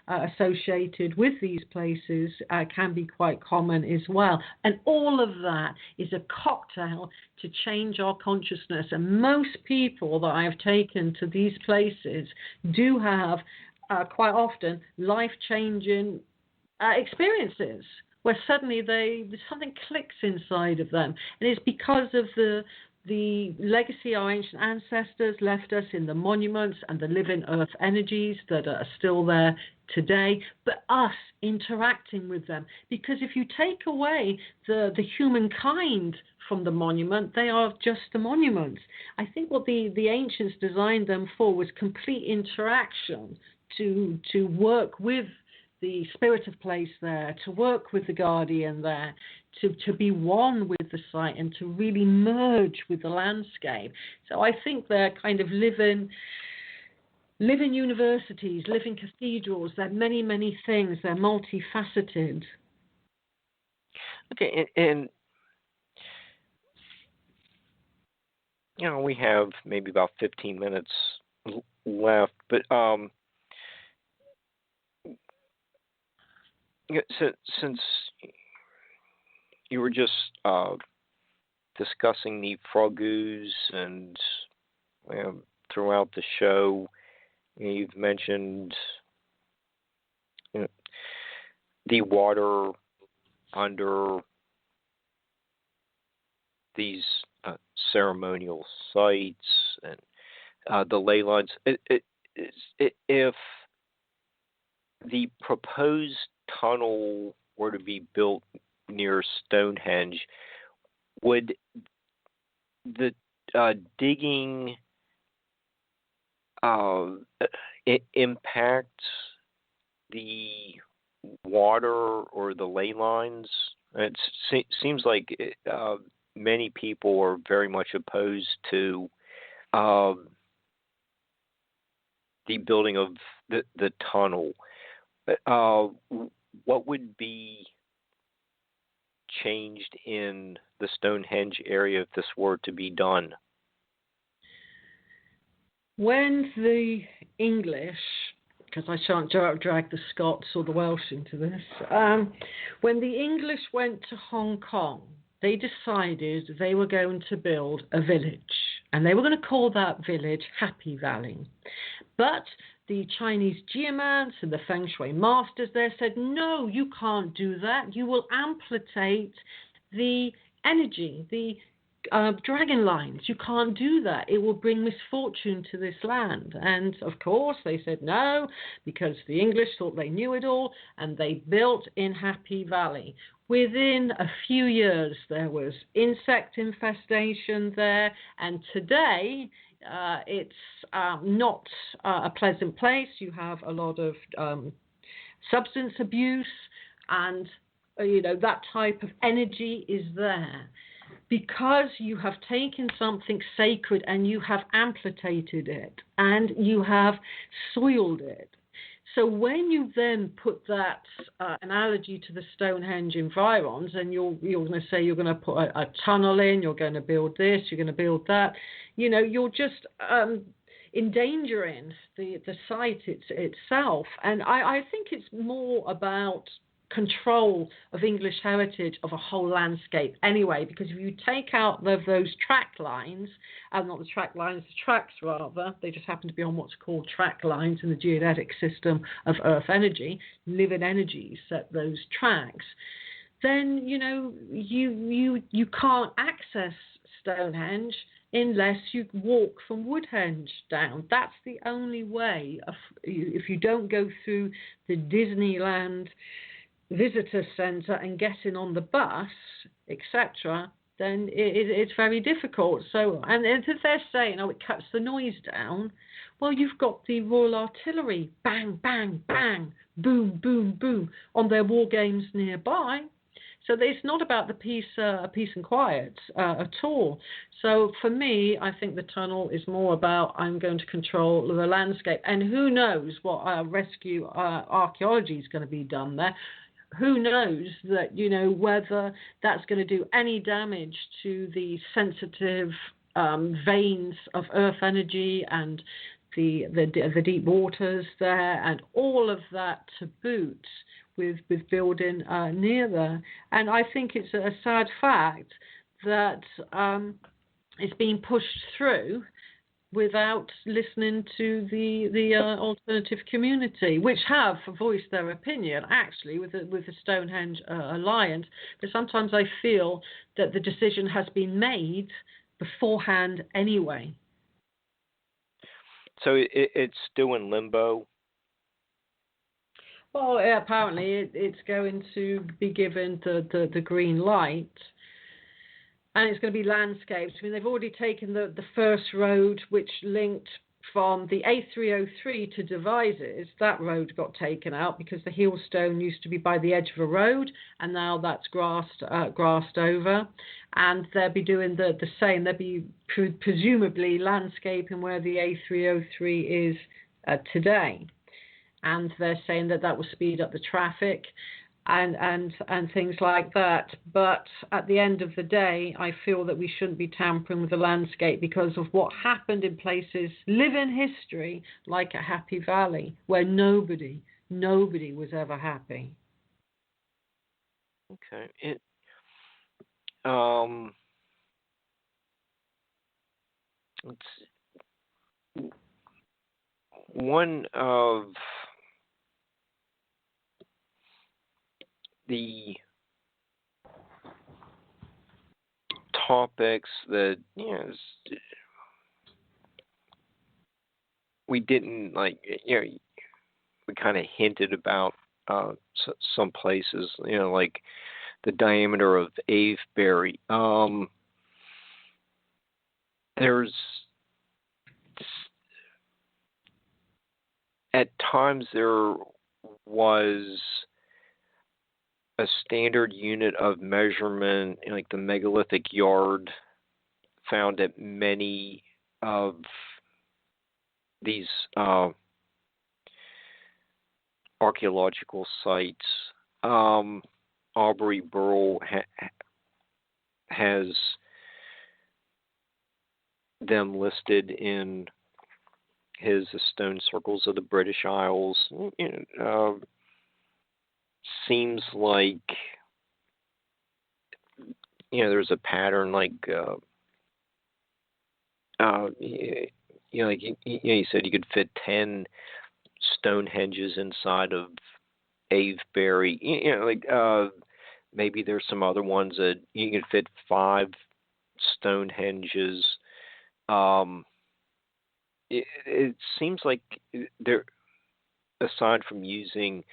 associated with these places can be quite common as well. And all of that is a cocktail to change our consciousness. And most people that I have taken to these places do have quite often life-changing experiences where suddenly something clicks inside of them, and it's because of the legacy our ancient ancestors left us in the monuments and the living earth energies that are still there today, but us interacting with them. Because if you take away the humankind from the monument, they are just the monuments. I think what the ancients designed them for was complete interaction, to work with the spirit of place there, to work with the guardian there, to be one with the site and to really merge with the landscape. So I think they're kind of living universities, living cathedrals. They're many, many things. They're multifaceted. Okay, and we have maybe about 15 minutes left, but since you were just discussing the frogus and throughout the show, you've mentioned the water under these ceremonial sites and the ley lines. If the proposed tunnel were to be built near Stonehenge, would the digging impact the water or the ley lines? It seems like many people are very much opposed to the building of the tunnel. What would be changed in the Stonehenge area if this were to be done? When the English, because I shan't drag the Scots or the Welsh into this, when the English went to Hong Kong, they decided they were going to build a village, and they were going to call that village Happy Valley. But the Chinese geomants and the Feng Shui masters there said, no, you can't do that. You will amplitate the energy, the dragon lines. You can't do that. It will bring misfortune to this land. And of course they said no, because the English thought they knew it all, and they built in Happy Valley. Within a few years there was insect infestation there, and today it's not a pleasant place. You have a lot of substance abuse, and that type of energy is there because you have taken something sacred and you have amplified it and you have soiled it. So when you then put that analogy to the Stonehenge environs, and you're going to say you're going to put a tunnel in, you're going to build this, you're going to build that, you're just endangering the site itself. And I think it's more about control of English heritage of a whole landscape anyway, because if you take out those track lines, not the track lines, the tracks rather, they just happen to be on what's called track lines in the geodetic system of Earth energy, living energies set those tracks, then, you know, you can't access Stonehenge unless you walk from Woodhenge down. That's the only way. If you don't go through the Disneyland visitor centre and getting on the bus, etc., then it's very difficult. So, and if they're saying, oh, it cuts the noise down, well, you've got the Royal Artillery, bang, bang, bang, boom, boom, boom, on their war games nearby. So it's not about the peace and quiet at all. So for me, I think the tunnel is more about I'm going to control the landscape. And who knows what rescue archaeology is going to be done there. Who knows that, you know, whether that's going to do any damage to the sensitive veins of Earth energy and the deep waters there and all of that to boot with building near there. And I think it's a sad fact that it's being pushed through without listening to the alternative community, which have voiced their opinion actually with the Stonehenge Alliance. But sometimes I feel that the decision has been made beforehand anyway. So it's still in limbo. Well, apparently it's going to be given the green light, and it's going to be landscaped. I mean, they've already taken the first road, which linked from the A303 to Devizes. That road got taken out because the Heelstone used to be by the edge of a road, and now that's grassed over. And they'll be doing the same. They'll be presumably landscaping where the A303 is today. And they're saying that will speed up the traffic and things like that. But at the end of the day, I feel that we shouldn't be tampering with the landscape because of what happened in places, live in history, like at Happy Valley, where nobody was ever happy. Okay. It's one of the topics that we didn't we kind of hinted about some places, like the diameter of Avebury. There's at times there was a standard unit of measurement, like the megalithic yard, found at many of these archaeological sites. Aubrey Burrell has them listed in his Stone Circles of the British Isles. Seems like there's a pattern, like you said you could fit 10 Stonehenges inside of Avebury. Maybe there's some other ones that you can fit 5 Stonehenges. It seems like there, aside from using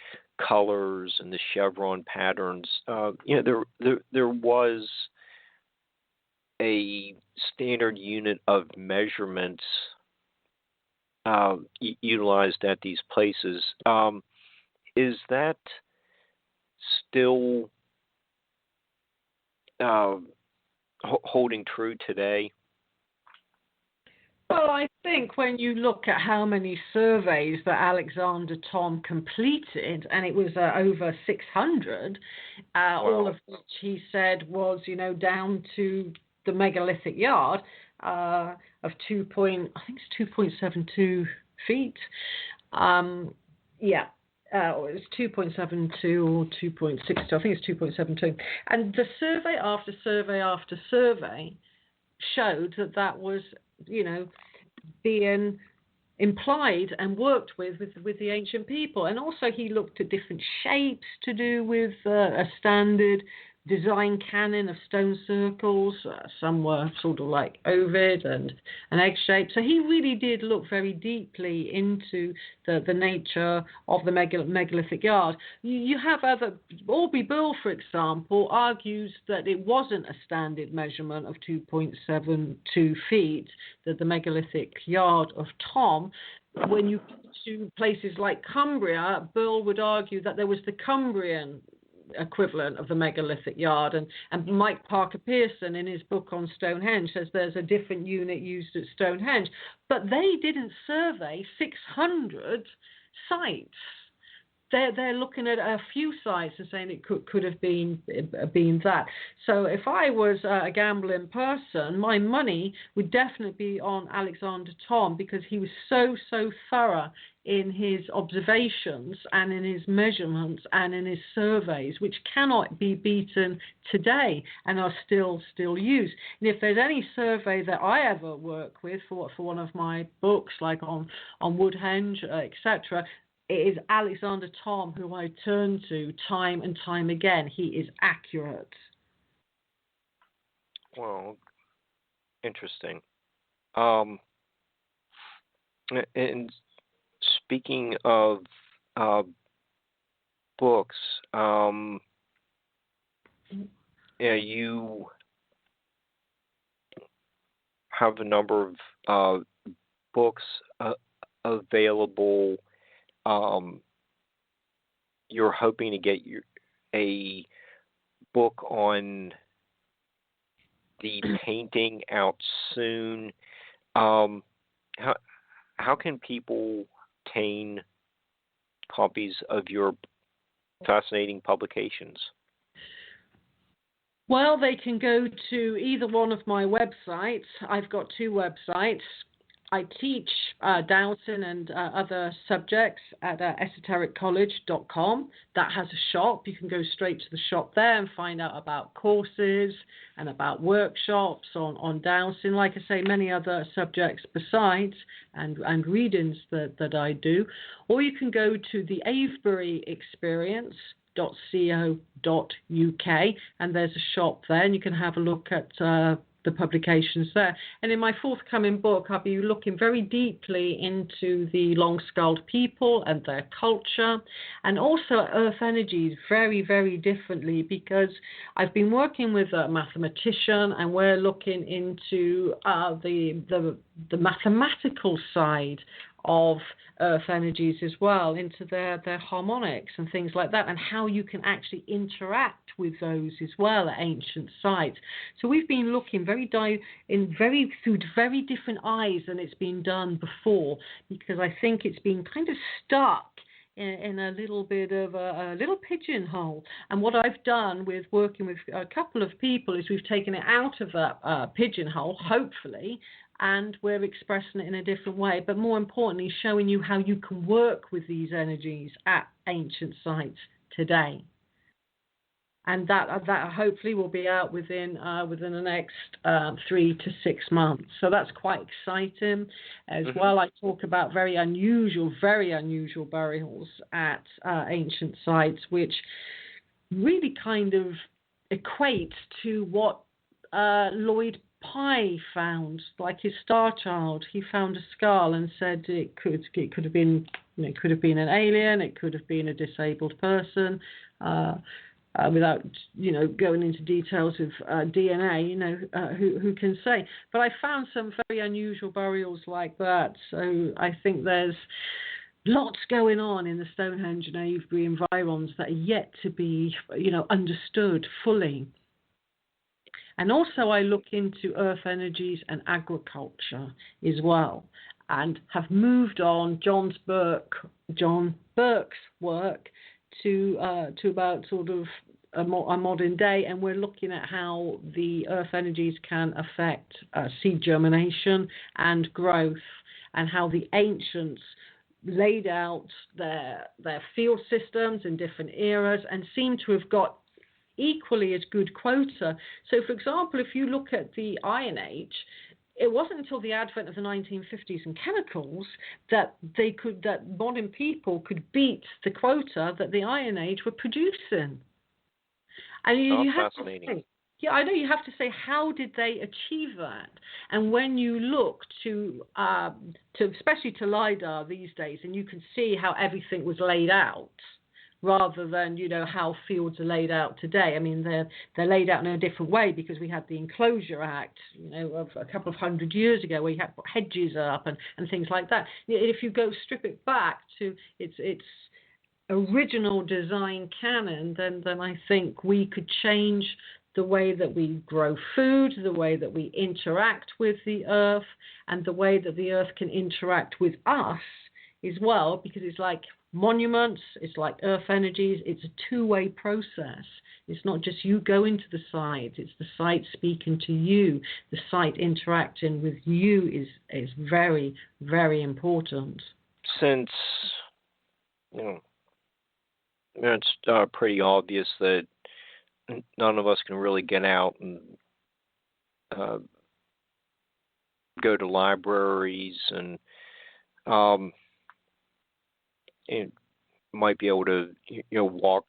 colors and the chevron patterns, there was a standard unit of measurements utilized at these places. Is that still holding true today? Well, I think when you look at how many surveys that Alexander Thom completed, and it was over 600, all of which he said was, down to the megalithic yard, of I think it's 2.72 feet. It's 2.72 or 2.62. I think it's 2.72. And the survey after survey after survey showed that was, being implied and worked with the ancient people. And also he looked at different shapes to do with a standard design canon of stone circles. Some were sort of like ovid and an egg shape. So he really did look very deeply into the nature of the megalithic yard. You have other, Aubrey Burl, for example, argues that it wasn't a standard measurement of 2.72 feet, that the megalithic yard of Tom. When you go to places like Cumbria, Burl would argue that there was the Cumbrian equivalent of the megalithic yard, and Mike Parker Pearson in his book on Stonehenge says there's a different unit used at Stonehenge, but they didn't survey 600 sites. They're looking at a few sites and saying it could have been that. So if I was a gambling person, my money would definitely be on Alexander Thom, because he was so thorough in his observations and in his measurements and in his surveys, which cannot be beaten today and are still used. And if there's any survey that I ever work with for one of my books, like on Woodhenge, etc., it is Alexander Thom who I turn to time and time again. He is accurate. Well, interesting. And speaking of books, you have a number of books available. You're hoping to get a book on the painting out soon. How can people obtain copies of your fascinating publications? Well, they can go to either one of my websites. I've got two websites. I teach Dowson and other subjects at esotericcollege.com. That has a shop. You can go straight to the shop there and find out about courses and about workshops on Dowson. Like I say, many other subjects besides, and readings that I do. Or you can go to the Avebury Experience.co.uk, and there's a shop there, and you can have a look at the publications there. And in my forthcoming book, I'll be looking very deeply into the long-skulled people and their culture, and also earth energies very, very differently, because I've been working with a mathematician, and we're looking into the mathematical side of earth energies as well, into their harmonics and things like that, and how you can actually interact with those as well at ancient sites. So we've been looking through very different eyes than it's been done before, because I think it's been kind of stuck in a little bit of a little pigeonhole. And what I've done with working with a couple of people is we've taken it out of that pigeonhole, hopefully, and we're expressing it in a different way, but more importantly, showing you how you can work with these energies at ancient sites today. And that hopefully will be out within the next 3 to 6 months. So that's quite exciting. As well, I talk about very unusual burials at ancient sites, which really kind of equates to what Lloyd Pye found, like his star child. He found a skull and said it could have been, it could have been an alien, it could have been a disabled person. Without going into details of DNA, who can say? But I found some very unusual burials like that. So I think there's lots going on in the Stonehenge and Avebury environs that are yet to be, understood fully. And also I look into earth energies and agriculture as well, and have moved on John Burke's work to about sort of a modern day, and we're looking at how the earth energies can affect seed germination and growth, and how the ancients laid out their field systems in different eras and seem to have got equally as good quota. So, for example, if you look at the Iron Age, it wasn't until the advent of the 1950s and chemicals that modern people could beat the quota that the Iron Age were producing. And you have to say, yeah, I know, you have to say, how did they achieve that? And when you look to especially to LiDAR these days, and you can see how everything was laid out, rather than, how fields are laid out today. I mean, they're laid out in a different way because we had the Enclosure Act, of a couple of hundred years ago, where you had to put hedges up and things like that. If you go strip it back to its original design canon, then I think we could change the way that we grow food, the way that we interact with the earth, and the way that the earth can interact with us as well, because it's like monuments, it's like earth energies, it's a two-way process. It's not just you going to the site, it's the site speaking to you. The site interacting with you is very, very important. Since, it's pretty obvious that none of us can really get out and go to libraries and might be able to walk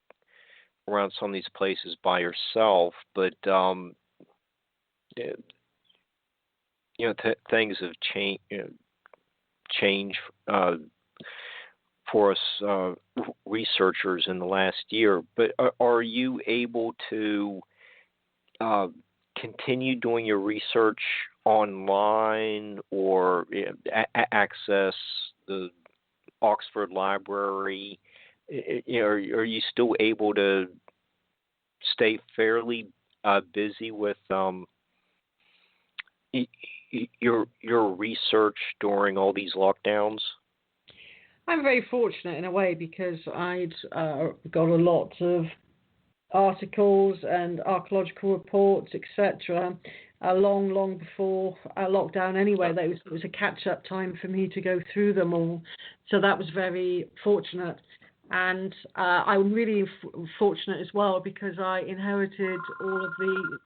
around some of these places by yourself, but things have changed for us researchers in the last year. But are you able to continue doing your research online, or access the Oxford Library? Are you still able to stay fairly busy with your research during all these lockdowns? I'm very fortunate in a way, because I'd got a lot of articles and archaeological reports, etc., long before lockdown anyway. It was a catch-up time for me to go through them all. So that was very fortunate. And I'm really fortunate as well, because I inherited all of the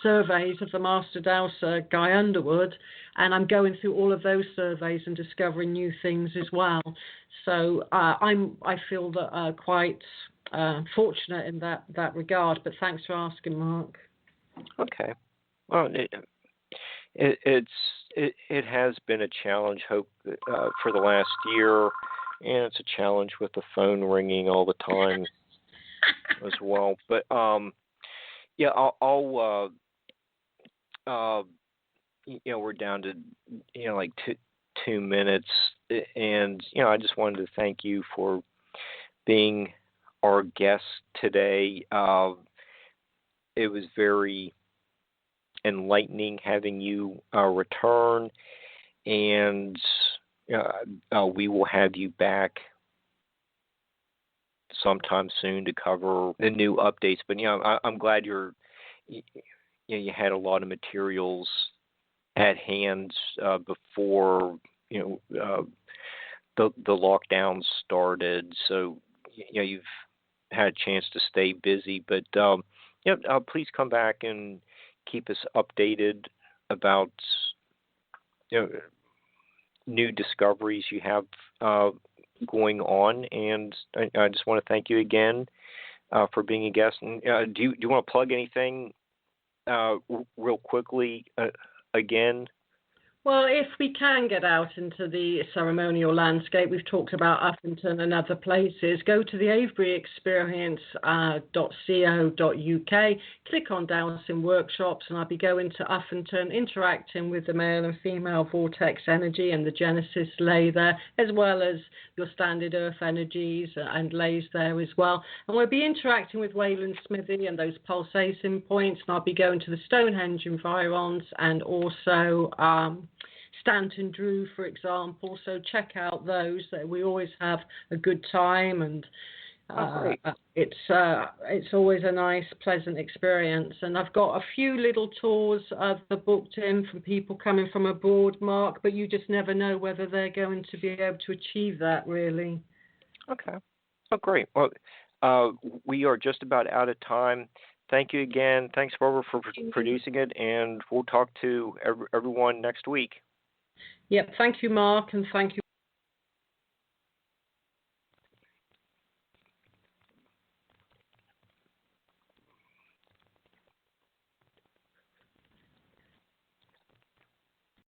surveys of the Master Dowser, Guy Underwood, and I'm going through all of those surveys and discovering new things as well. So I feel that quite fortunate in that regard. But thanks for asking, Mark. Okay. Well, it has been a challenge, for the last year, and it's a challenge with the phone ringing all the time as well. But yeah, I'll we're down to like 2 minutes, and I just wanted to thank you for being our guest today. It was very enlightening having you return, and we will have you back sometime soon to cover the new updates. But I'm glad you had a lot of materials at hand before the lockdown started, so you've had a chance to stay busy. But please come back and keep us updated about new discoveries you have going on. And I just want to thank you again for being a guest. And do you want to plug anything real quickly again? Well, if we can get out into the ceremonial landscape, we've talked about Uffington and other places, go to the averyexperience.co.uk, click on Dowsing Workshops, and I'll be going to Uffington, interacting with the male and female vortex energy and the Genesis lay there, as well as your standard earth energies and lays there as well. And we'll be interacting with Wayland Smithy and those pulsation points, and I'll be going to the Stonehenge environs and also Stanton Drew, for example. So check out those. We always have a good time, and Great. It's always a nice, pleasant experience, and I've got a few little tours that are booked in from people coming from abroad, Mark. But you just never know whether they're going to be able to achieve that, really. Okay. Oh, great. Well, we are just about out of time. Thank you again. Thanks, Barbara, for producing it, and we'll talk to everyone next week. Yep. Thank you, Mark, and thank you.